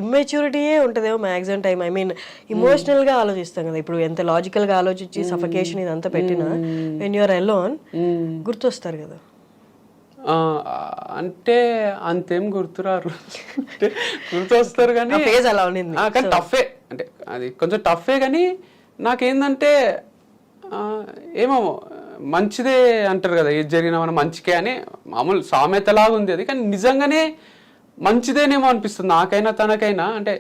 ఇమ్మెచ్యూరిటీయే ఉంటదేమో maximum time. I mean emotional గా ఆలోచిస్తాం కదా, ఇప్పుడు ఎంత లాజికల్ గా ఆలోచించి సఫకేషన్ ఇదంతా పెట్టినా వెన్ యూఆర్ అలోన్ గుర్తొస్తారు కదా. అంటే అంతేం గుర్తురారు, గుర్తొస్తారు కానీ ఫేజ్ అలా ఉన్నింది. కానీ టఫే, అంటే అది కొంచెం టఫే. కానీ నాకేందంటే ఏమో మంచిదే అంటారు కదా, ఏది జరిగినా మనం మంచికే అని మామూలు సామెతలాగా ఉంది అది. కానీ నిజంగానే మంచిదేనేమో అనిపిస్తుంది నాకైనా తనకైనా. అంటే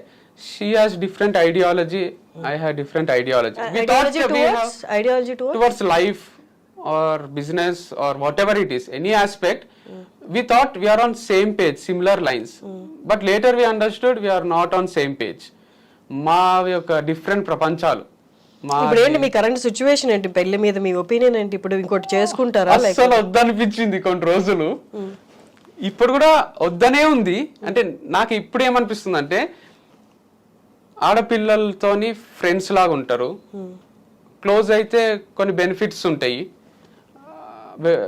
she has different ideology, I have different ideology towards life or business or whatever it is, any aspect. We thought we are on same page, similar lines, but later we understood we are not on same page. మా యొక్క different ప్రపంచాలు. ఇప్పుడు ఏంటి మీ current situation ఏంటి, పెళ్లి మీద మీ opinion ఏంటి? ఇప్పుడు ఇంకోటి చేసుకుంటారా? అసలు వద్దనిపించింది కొన్ని రోజులు, ఇప్పుడు కూడా వద్దనే ఉంది. అంటే నాకు ఇప్పుడు ఏమనిపిస్తుంది అంటే ఆడపిల్లలతోని ఫ్రెండ్స్ లాగా ఉంటారు, క్లోజ్ అయితే కొన్ని బెనిఫిట్స్ ఉంటాయి.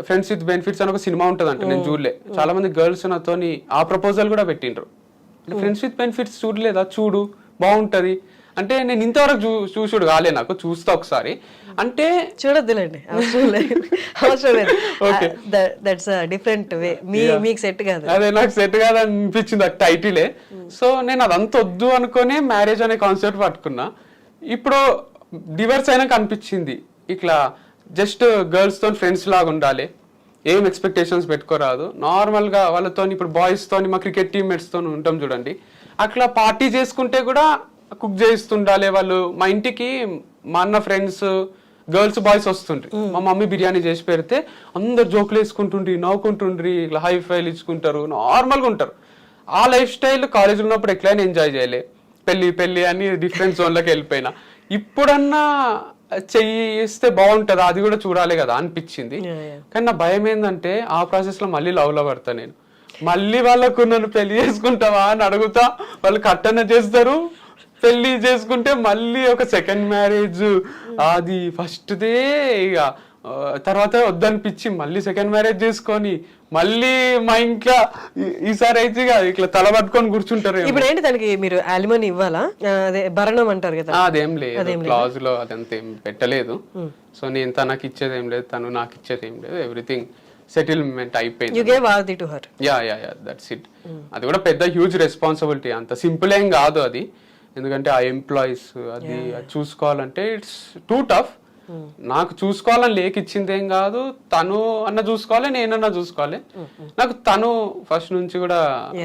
ఫ్రెండ్స్ విత్ బెనిఫిట్స్ అని ఒక సినిమా ఉంటుంది అంటే నేను చూడలే. చాలా మంది గర్ల్స్ నాతోని ఆ ప్రపోజల్ కూడా పెట్టిండ్రు, ఫ్రెండ్స్ విత్ బెనిఫిట్స్ చూడలేదా, చూడు బాగుంటది అంటే. నేను ఇంతవరకు చూసుడు కాలే, నాకు చూస్తా ఒకసారి అంటే. చూడొద్దులేండి, అవసరం లేదు. దట్స్ డిఫరెంట్ వే, మీకు సెట్ కాదు. అదే నాకు సెట్ కాదు అనిపించింది ఆ టైటిలే. సో నేను అదంతా వద్దు అనుకునే మ్యారేజ్ అనే కాన్సెప్ట్ పట్టుకున్నా. ఇప్పుడు డివర్స్ అయినాక అనిపించింది ఇట్లా జస్ట్ గర్ల్స్ తో ఫ్రెండ్స్ లాగా ఉండాలి, ఏం ఎక్స్పెక్టేషన్స్ పెట్టుకోరాదు, నార్మల్ గా వాళ్ళతో. ఇప్పుడు బాయ్స్ తోని మా క్రికెట్ టీమ్మేట్స్ తో ఉంటాం చూడండి, అట్లా పార్టీ చేసుకుంటే కూడా కుక్ చేస్తుండాలి వాళ్ళు. మా ఇంటికి మా అన్న ఫ్రెండ్స్ గర్ల్స్ బాయ్స్ వస్తుండ్రి, మా మమ్మీ బిర్యానీ చేసి పెడితే అందరు జోకులు వేసుకుంటుండ్రి, నవ్వుకుంటుండ్రి, ఇట్లా హై ఫైల్ ఇచ్చుకుంటారు, నార్మల్గా ఉంటారు. ఆ లైఫ్ స్టైల్ కాలేజ్ ఉన్నప్పుడు ఎట్లయినా ఎంజాయ్ చేయలే. పెళ్లి అని డిఫరెంట్ జోన్లోకి వెళ్ళిపోయినా. ఇప్పుడన్నా చెయ్యిస్తే బాగుంటది, అది కూడా చూడాలి కదా అనిపించింది. కానీ నా భయం ఏంటంటే ఆ ప్రాసెస్ లో మళ్ళీ లవ్ లో పడతా నేను. మళ్ళీ వాళ్ళకు నన్ను పెళ్లి చేసుకుంటావా అని అడుగుతా, వాళ్ళు కట్టన చేస్తారు. పెళ్లి చేసుకుంటే మళ్ళీ ఒక సెకండ్ మ్యారేజ్, అది ఫస్ట్ దే. ఇక తర్వాత వద్దనిపించి మళ్ళీ సెకండ్ మ్యారేజ్ చేసుకొని మళ్ళీ మా ఇంట్లో ఈసారి అయితే ఇట్లా తల పట్టుకొని కూర్చుంటారు. ఇప్పుడు ఏంటి దానికి మీరు అలిమనీ ఇవ్వాలా? అదే భరణం అంటారు కదా, అదేం లేదు, క్లాజ్ లో అదంతా ఏం పెట్టలేదు. సో నేను తనకి ఇచ్చేది ఏం లేదు, తను నాకు ఇచ్చేది ఏం లేదు, ఎవ్రీథింగ్ సెటిల్మెంట్ అయిపోయింది. Yeah that's it. అది కూడా పెద్ద హ్యూజ్ రెస్పాన్సిబిలిటీ, అంత సింపుల్ ఏం కాదు అది. ఎందుకంటే ఆ ఎంప్లాయీస్ అది చూసుకోవాలంటే ఇట్స్ టూ టఫ్. నాకు చూసుకోవాలని లేకిచ్చింది ఏం కాదు, తను అన్న చూసుకోవాలి, నేనన్నా చూసుకోవాలి. నాకు తను ఫస్ట్ నుంచి కూడా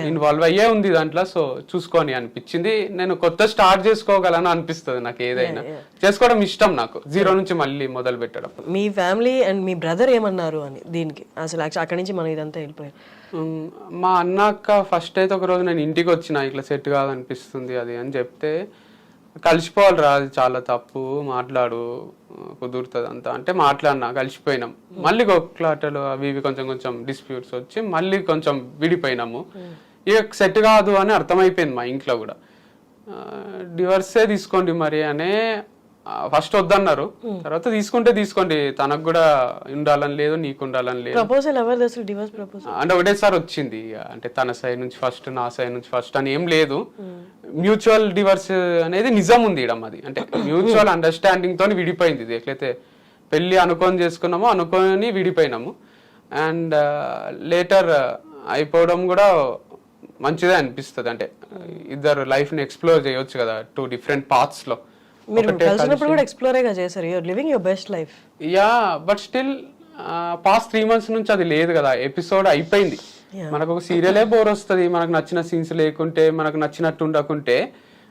ఇన్వాల్వ్ అయ్యే ఉంది దాంట్లో. సో చూసుకొని అనిపించింది, నేను కొత్త స్టార్ట్ చేసుకోగలను అనిపిస్తుంది నాకు. ఏదైనా చేసుకోవడం ఇష్టం నాకు, జీరో నుంచి మళ్ళీ మొదలు పెట్టడం. మీ ఫ్యామిలీ అండ్ మీ బ్రదర్ ఏమన్నారు అని దీనికి? అసలు అక్కడి నుంచి మనం ఇదంతా వెళ్ళిపోయాం. మా అన్నక్క ఫస్ట్ అయితే ఒక రోజు నేను ఇంటికి వచ్చిన, ఇట్లా సెట్ కాదనిపిస్తుంది అది అని చెప్తే, కలిసిపోవాలి రా, అది చాలా తప్పు, మాట్లాడు, కుదురుతుంది అంతా అంటే మాట్లాడినా, కలిసిపోయినాం. మళ్ళీ కొట్లాటలు అవి ఇవి కొంచెం డిస్ప్యూట్స్ వచ్చి మళ్ళీ కొంచెం విడిపోయినాము. ఇక సెట్ కాదు అని అర్థమైపోయింది మా ఇంట్లో కూడా. డివర్సే తీసుకోండి మరి అనే ఫస్ట్ వద్దన్నారు, తర్వాత తీసుకోండి, తనకు కూడా ఉండాలని లేదు, నీకు ఉండాలని లేదు. ప్రపోజల్ ఎవరిది అసలు, డివోర్స్ ప్రపోజల్? అంటే ఒకటేసారి వచ్చింది, అంటే తన సైడ్ నుంచి ఫస్ట్, నా సైడ్ నుంచి ఫస్ట్ అని ఏం లేదు. మ్యూచువల్ డివర్స్ అనేది నిజం ఉంది ఇడం. అది అంటే మ్యూచువల్ అండర్స్టాండింగ్ తోని విడిపోయింది. ఇది ఎట్లయితే పెళ్లి అనుకొని చేసుకున్నామో అనుకొని విడిపోయినాము. అండ్ లేటర్ అయిపోవడం కూడా మంచిదే అనిపిస్తుంది. అంటే ఇద్దరు లైఫ్ ని ఎక్స్ప్లోర్ చేయొచ్చు కదా, టూ డిఫరెంట్ పాత్స్ లో. మీరు కలిసినప్పుడు కూడా ఎక్స్ప్లోరేగా చేశారు, you are living your best life. Yeah, but still past 3 months నుంచి అది లేదు కదా, ఎపిసోడ్ అయిపోయింది. మనకు ఒక సీరియలే బోర్ వస్తుంది, మనకు నచ్చిన సీన్స్ లేకుంటే, మనకు నచ్చినట్టు ఉండకుంటే.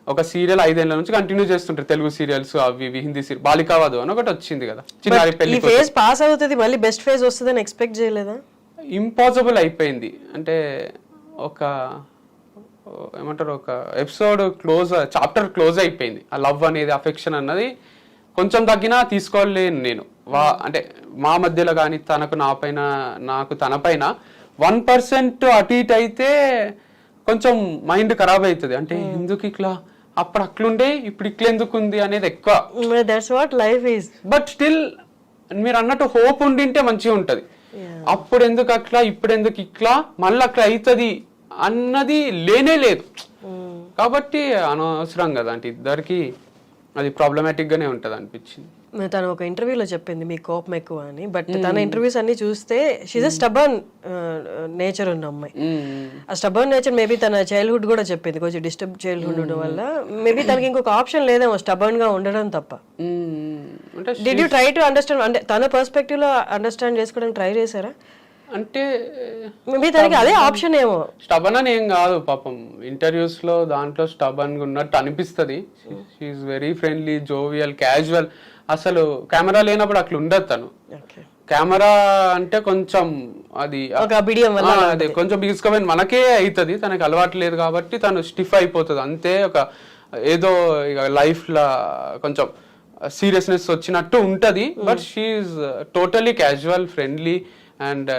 ఒక సీరియల్ 5 ఏళ్ల నుంచి కంటిన్యూ చేస్తుంటారు, తెలుగు సీరియల్స్ అవి ఇవి, హిందీ సీరియల్ బాలికావధు అని ఒకటి వచ్చింది కదా, చిన్నారి పెళ్లి. ఈ ఫేజ్ పాస్ అవుతుంది, మళ్ళీ బెస్ట్ ఫేజ్ వస్తుంది అని ఎక్స్పెక్ట్ చేయలేదా? ఇంపాసిబుల్ అయిపోయింది. అంటే ఒక ఏమంటారు ఒక ఎపిసోడ్ చాప్టర్ క్లోజ్ అయిపోయింది. ఆ లవ్ అనేది అఫెక్షన్ అన్నది కొంచెం తగ్గినా తీసుకోలేను నేను. అంటే మా మధ్యలో కానీ తనకు నాకు తన పైన 1% అటు ఇటు అయితే కొంచెం మైండ్ ఖరాబ్ అవుతుంది. అంటే ఎందుకు ఇట్లా అప్పుడు అట్లుండే ఇప్పుడు ఇట్లా ఎందుకు ఉంది అనేది ఎక్కువ. That's what life is. But still మీరు అన్నట్టు హోప్ ఉండింటే మంచిగా ఉంటది. అప్పుడు ఎందుకు అట్లా ఇప్పుడు ఎందుకు ఇట్లా మళ్ళీ అట్లా అవుతుంది అన్నది లేనే లేదు. కాబట్టి అనవసరం కదా అంటే ఇద్దరికి అది ప్రాబ్లమాటిక్ గానే ఉంటది అనిపించింది. తను ఒక ఇంటర్వ్యూలో చెప్పింది మీ కోపం ఎక్కువ అని. బట్ తన ఇంటర్వ్యూస్ అన్ని చూస్తే షీజ్ అ స్టబర్న్ నేచర్ ఉన్న అమ్మాయి. ఆ స్టబర్న్ నేచర్ మేబీ తన చైల్డ్హుడ్ కూడా చెప్పింది, కొంచెం డిస్టర్బ్ చైల్డ్హుడ్ ఉండడం వల్ల మేబీ తనకి ఇంకొక ఆప్షన్ లేదేమో స్టబర్న్ గా ఉండడం తప్ప. Did you try to understand, అంటే తన పర్స్పెక్టివ్ లో అండర్స్టాండ్ చేసుకోవడానికి ట్రై చేశారా? అంటే మేబీ తనకి అదే ఆప్షన్ ఏమో. స్టబన్ అని ఏం కాదు పాపం, ఇంటర్వ్యూస్ లో దాంట్లో స్టబన్ గా ఉన్నట్టు అనిపిస్తుంది. She's very friendly, jovial, casual. అసలు కెమెరా లేనప్పుడు అట్లా ఉండదు తను. కెమెరా అంటే కొంచెం అది అదే కొంచెం బిగుసుకపోయింది, మనకే అవుతుంది. తనకి అలవాటు లేదు కాబట్టి తను స్టిఫ్ అయిపోతుంది అంతే. ఏదో ఇక లైఫ్ లా కొంచెం సీరియస్నెస్ వచ్చినట్టు ఉంటది. But she's totally casual, friendly and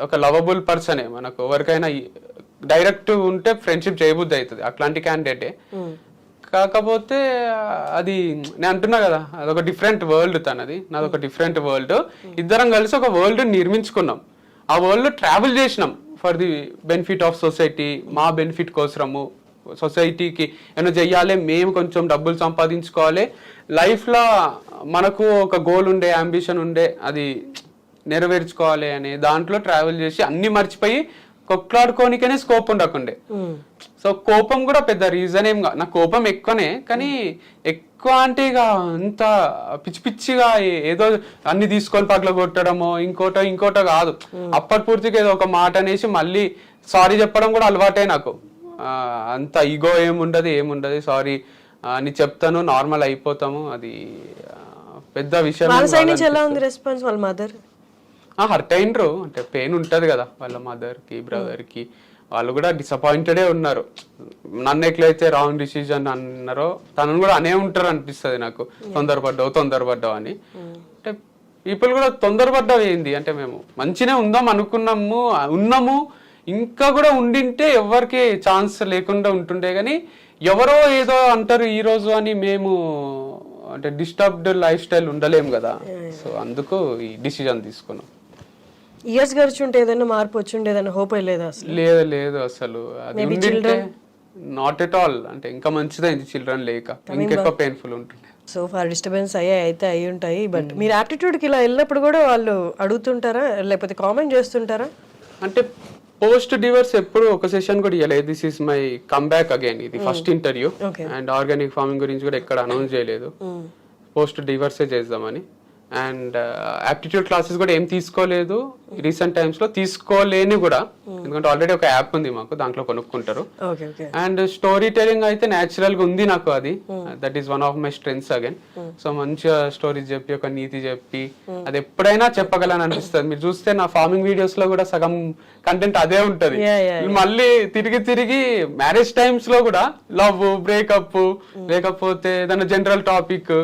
ఒక లవబుల్ పర్సనే. మనకు ఎవరికైనా డైరెక్ట్ ఉంటే ఫ్రెండ్షిప్ చేయబుద్ధి అవుతుంది, అట్లాంటి క్యాండిడేటే. కాకపోతే అది నేను అంటున్నా కదా, అదొక డిఫరెంట్ వరల్డ్ తనది, నాదొక డిఫరెంట్ వరల్డ్. ఇద్దరం కలిసి ఒక వరల్డ్ నిర్మించుకున్నాం, ఆ వరల్డ్ ట్రావెల్ చేసినాం for the benefit of society. మా బెనిఫిట్ కోసము సొసైటీకి ఏమైనా చెయ్యాలి, మేము కొంచెం డబ్బులు సంపాదించుకోవాలి, లైఫ్లో మనకు ఒక గోల్ ఉండే, అంబిషన్ ఉండే, అది నెరవేర్చుకోవాలి అనే దాంట్లో ట్రావెల్ చేసి అన్ని మర్చిపోయి కొట్లాడుకోనికనే స్కోప్ ఉండకుండే. సో కోపం కూడా పెద్ద రీజన్ ఏం కాదు, నా కోపం ఎక్కువనే, కానీ ఎక్కువ అంటే ఇక అంత పిచ్చి పిచ్చిగా ఏదో అన్ని తీసుకొని పగల కొట్టడమో ఇంకోటో కాదు. అప్పటి పూర్తిగా ఏదో ఒక మాట అనేసి మళ్ళీ సారీ చెప్పడం కూడా అలవాటే నాకు. అంత ఈగో ఏముండదు, సారీ అని చెప్తాను, నార్మల్ అయిపోతాము. అది పెద్ద విషయం. హర్ట్ అయినరు, అంటే పెయిన్ ఉంటది కదా వాళ్ళ మదర్ కి, బ్రదర్ కి. వాళ్ళు కూడా డిసప్పాయింటెడే ఉన్నారు. నన్ను ఎట్లయితే రాంగ్ డిసిజన్ అన్నారో తనను కూడా అనే ఉంటారు అనిపిస్తుంది నాకు. తొందరపడ్డావు అని. అంటే పీపుల్ కూడా తొందరపడ్డావు ఏంది అంటే, మేము మంచినే ఉందాం ఉన్నాము, ఇంకా కూడా ఉండింటే ఎవరికి ఛాన్స్ లేకుండా ఉంటుండే. కానీ ఎవరో ఏదో అంటారు ఈ రోజు అని మేము అంటే డిస్టర్బ్డ్ లైఫ్ స్టైల్ ఉండలేము కదా. సో అందుకు ఈ డిసిజన్ తీసుకున్నాం. ఇయర్స్ గడిచుంటే ఏదైనా మార్పు వచ్చిండేదన్న హోప్ లేదా? లేదు అసలు. అది ఉండింటే నాట్ ఎట్ ఆల్, అంటే ఇంకా మంచిదైంది చిల్డ్రన్ లేక, ఇంకెక్కువ పెయిన్ఫుల్ ఉంటుంది. సో ఫార్ డిస్టర్బెన్స్ అయి ఉంటాయి. బట్ మీరు యాప్టిట్యూడ్కి ఇలా వెళ్ళినప్పుడు కూడా వాళ్ళు అడుగుతుంటారా, లేకపోతే కామెంట్ చేస్తుంటారా? అంటే పోస్ట్ డివర్స్ ఎప్పుడు ఒక సెషన్ కూడా ఇవ్వలేదు. This is my come back again, ఇది first interview. And organic farming గురించి కూడా ఎక్కడ అనౌన్స్ చేయలేదు, పోస్ట్ డివర్సే చేద్దామని. అండ్ యాప్టిట్యూడ్ క్లాసెస్ కూడా ఏం తీసుకోలేదు రీసెంట్ టైమ్స్ లో, తీసుకోలేని కూడా, ఎందుకంటే ఆల్రెడీ ఒక యాప్ ఉంది మాకు, దాంట్లో కొనుక్కుంటారు. అండ్ స్టోరీ టెలింగ్ అయితే న్యాచురల్ గా ఉంది నాకు, అది that is one of my strengths again. So మంచిగా స్టోరీస్ చెప్పి, ఒక నీతి చెప్పి, అది ఎప్పుడైనా చెప్పగలని అనిపిస్తుంది. మీరు చూస్తే నా ఫార్మింగ్ వీడియోస్ లో కూడా సగం కంటెంట్ అదే ఉంటది. మళ్ళీ తిరిగి మ్యారేజ్ టైమ్స్ లో కూడా లవ్, బ్రేకప్, లేకపోతే ఏదైనా జనరల్ టాపిక్,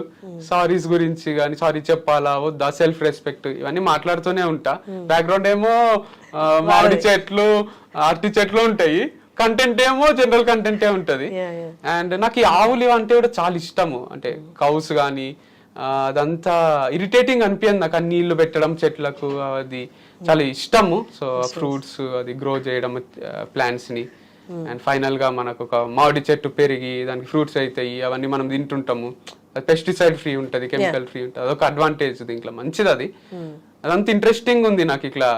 సారీస్ గురించి కానీ, సారీ చెప్పాలా వద్దా, సెల్ఫ్ రెస్పెక్ట్, ఇవన్నీ మాట్లాడుతూనే ఉంటా. బ్యాక్గ్రౌండ్ ఏమో మామిడి చెట్లు, అరటి చెట్లు ఉంటాయి, కంటెంట్ ఏమో జనరల్ కంటెంటే ఉంటది. అండ్ నాకు ఈ ఆవులు అంటే కూడా చాలా ఇష్టము. అంటే కౌస్ కానీ అదంతా ఇరిటేటింగ్ అనిపించింది నాకు, నీళ్లు పెట్టడం చెట్లకు, అది చాలా ఇష్టము. సో ఫ్రూట్స్ అది గ్రో చేయడం, ప్లాంట్స్ ని. అండ్ ఫైనల్ గా మనకు ఒక మామిడి చెట్టు పెరిగి దానికి ఫ్రూట్స్ అవుతాయి, అవన్నీ మనం తింటుంటాము. పెస్టిసైడ్ ఫ్రీ ఉంటది, కెమికల్ ఫ్రీ ఉంటది, అదొక అడ్వాంటేజ్ దీంట్లో, మంచిది అది. అదంతా ఇంట్రెస్టింగ్ ఉంది నాకు. ఇట్లా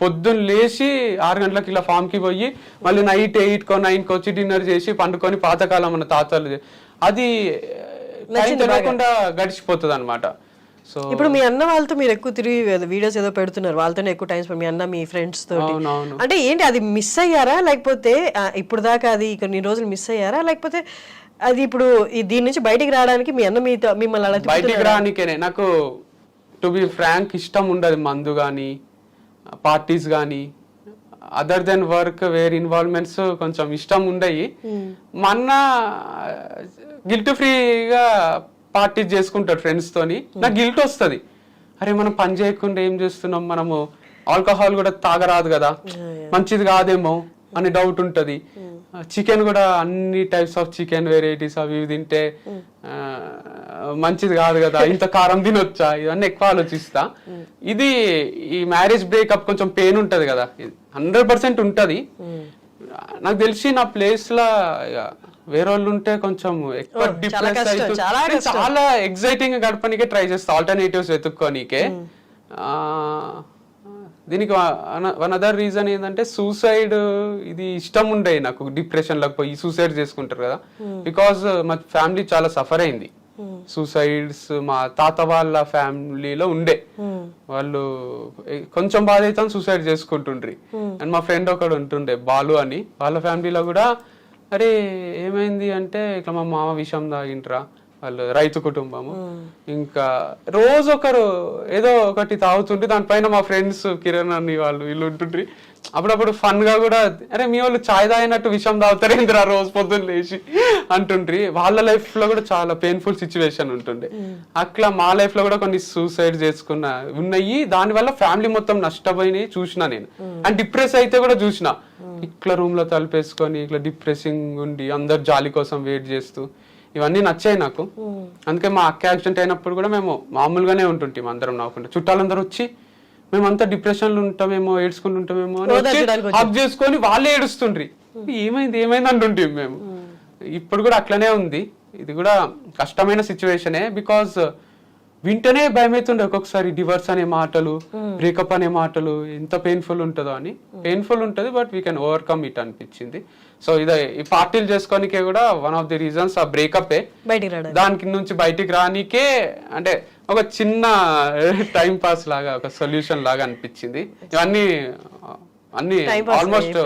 పొద్దున్న లేచి 6 గంటలకు ఇలా ఫామ్ కి పోయి మళ్ళీ నైట్ 8కో 9కో వచ్చి డిన్నర్ చేసి పండుకొని, పాతకాలం మన తాతలు, అది తెలియకుండా గడిచిపోతుంది అనమాట. సో ఇప్పుడు మీ అన్న వాళ్ళతో మీరు ఎక్కువ తిరిగి వీడియోస్ ఏదో పెడుతున్నారు, వాళ్ళతోనే ఎక్కువ టైం స్పెండ్, మీ అన్న మీ ఫ్రెండ్స్ తో. అంటే ఏంటి, అది మిస్ అయ్యారా, లేకపోతే ఇప్పుడు దాకా అది కొన్ని రోజులు మిస్ అయ్యారా, లేకపోతే అది ఇప్పుడు దీని నుంచి బయటికి రావడానికి మీ అన్న మిమ్మల్ని అలా బయటికి రానికేనే? నాకు టు బి ఫ్రాంక్ ఇష్టం ఉండదు మందు కానీ, పార్టీస్ కానీ, అదర్ దెన్ వర్క్ వేరే ఇన్వాల్వ్మెంట్స్ కొంచెం ఇష్టం ఉండయి. మా అన్న గిల్ట్ ఫ్రీగా పార్టీ చేసుకుంటాడు ఫ్రెండ్స్ తోని. నాకు గిల్ట్ వస్తుంది, అరే మనం పని చేయకుండా ఏం చేస్తున్నాం, మనము ఆల్కహాల్ కూడా తాగరాదు కదా, మంచిది కాదేమో అని డౌట్ ఉంటది. చికెన్ కూడా అన్ని టైప్స్ ఆఫ్ చికెన్ వెరైటీస్ అవి ఇవి తింటే మంచిది కాదు కదా, ఇంత కారం తినొచ్చా, ఇవన్నీ ఎక్కువ ఆలోచిస్తా. ఇది ఈ మ్యారేజ్ బ్రేకప్ కొంచెం పెయిన్ ఉంటది కదా, 100% ఉంటది. నాకు తెలిసి నా ప్లేస్ లా వేరే వాళ్ళు ఉంటే కొంచెం ఎక్కువ డిప్రెస్ అయితే చాలా ఎగ్జైటింగ్ గా గడపనికే ట్రై చేస్తా, ఆల్టర్నేటివ్స్ వెతుక్కోనికే. దీనికి వన్ అదర్ రీజన్ ఏంటంటే సూసైడ్ ఇది ఇష్టం ఉండే నాకు, డిప్రెషన్ లోకి పోయి సూసైడ్ చేసుకుంటారు కదా. బికాస్ మా ఫ్యామిలీ చాలా సఫర్ అయింది, సూసైడ్స్ మా తాత వాళ్ళ ఫ్యామిలీలో ఉండే, వాళ్ళు కొంచెం బాధ అయితే సూసైడ్ చేసుకుంటుండ్రి. అండ్ మా ఫ్రెండ్ ఒకడు ఉంటుండే బాలు అని, వాళ్ళ ఫ్యామిలీలో కూడా అరే ఏమైంది అంటే ఇట్లా మా మామ విషం తాగింట్రా, వాళ్ళు రైతు కుటుంబము, ఇంకా రోజు ఒకరు ఏదో ఒకటి తాగుతుంటే దానిపైన మా ఫ్రెండ్స్ కిరణ్ అని వాళ్ళు వీళ్ళు ఉంటుండ్రి. అప్పుడప్పుడు ఫన్ గా కూడా అరే మీ వాళ్ళు చాయ్ తాగినట్టు విషం తాగుతారేంద్రా రోజు పొద్దున్న లేచి అంటుండ్రి. వాళ్ళ లైఫ్ లో కూడా చాలా పెయిన్ఫుల్ సిచ్యువేషన్ ఉంటుండే. అట్లా మా లైఫ్ లో కూడా కొన్ని సూసైడ్ చేసుకున్న ఉన్నాయి, దాని వల్ల ఫ్యామిలీ మొత్తం నష్టపోయినాయి చూసిన నేను. అండ్ డిప్రెస్ అయితే కూడా చూసిన, ఇట్లా రూమ్ లో తలుపేసుకొని ఇట్లా డిప్రెసింగ్ ఉండి అందరు జాలి కోసం వెయిట్ చేస్తూ, ఇవన్నీ నచ్చాయి నాకు. అందుకే మా అక్క యాక్సిడెంట్ అయినప్పుడు కూడా మేము మామూలుగానే ఉంటుంటాం అందరం, నవ్వుకుంటాం. చుట్టాలందరూ వచ్చి మేమంతా డిప్రెషన్ లో ఉంటామేమో, ఏడ్చుకుంటుంటామేమో అని హక్ చేసుకొని వాళ్ళే ఏడుస్తుండ్రి, ఏమైంది ఏమైంది అంటుంటాం మేము. ఇప్పుడు కూడా అట్లనే ఉంది. ఇది కూడా కష్టమైన సిచ్యువేషనే, బికాస్ వింటనే భయమవుతుండే ఒక్కొక్కసారి. డివర్స్ అనే మాటలు, బ్రేకప్ అనే మాటలు ఎంత పెయిన్ఫుల్ ఉంటుందో అని. పెయిన్ఫుల్ ఉంటుంది, but we can overcome it అనిపించింది. సో ఇదే ఈ పార్టీలు చేసుకోనికే కూడా వన్ ఆఫ్ ది రీజన్స్ ఆ బ్రేకప్. దానికి నుంచి బయటికి రానికే అంటే ఒక చిన్న టైం పాస్ లాగా, ఒక సొల్యూషన్ లాగా అనిపించింది. ఇవన్నీ అన్ని ఆల్మోస్ట్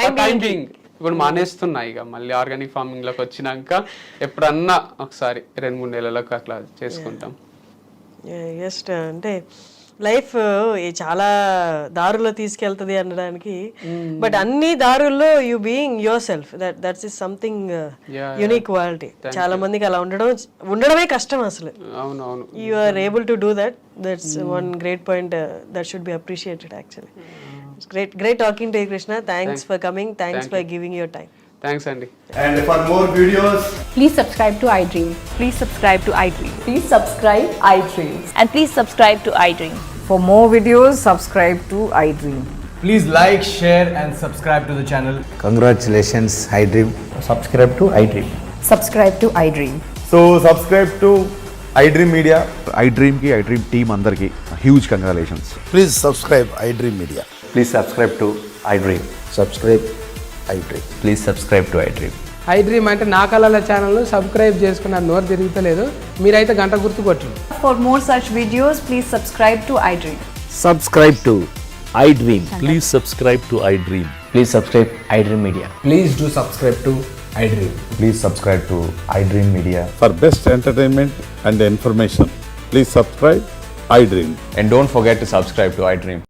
టైమింగ్ ఇప్పుడు మానేస్తున్నాయి. ఇక మళ్ళీ ఆర్గానిక్ ఫార్మింగ్ లోకి వచ్చినాక ఎప్పుడన్నా ఒకసారి 2-3 నెలలకు అట్లా చేసుకుంటాం. జస్ట్ అంటే లైఫ్ చాలా దారుల్లో తీసుకెళ్తుంది అనడానికి, బట్ అన్ని దారుల్లో you being yourself, that's is something unique quality. చాలా మందికి అలా ఉండడమే కష్టం అసలు. అవునవును, you are able to do that. That's one great point that should be appreciated actually. Great talking to you, Krishna. Thanks for coming. Thanks for giving your time. Thanks Andy. And for more videos, please subscribe to iDream. Please subscribe to iDream. Please subscribe iDream. And please subscribe to iDream. For more videos, subscribe to iDream. please like, share and subscribe to the channel. Congratulations, iDream. Subscribe to iDream. Subscribe to iDream. So subscribe to iDream Media. iDream ki iDream team andarki huge congratulations. Please subscribe iDream Media. Please subscribe to iDream. Subscribe iDream. Please subscribe to iDream. iDream అంటే నా కళల ఛానల్ను subscribe చేసుకున్న నోరు తిరుగుతలేదు, మీరైతే గంట గుర్తు కొట్టండి. For more such videos, please subscribe to iDream. Subscribe to iDream. Please subscribe to iDream. Please subscribe iDream Media. Please do subscribe to iDream. Please subscribe to iDream Media. For best entertainment and information, please subscribe iDream. And don't forget to subscribe to iDream.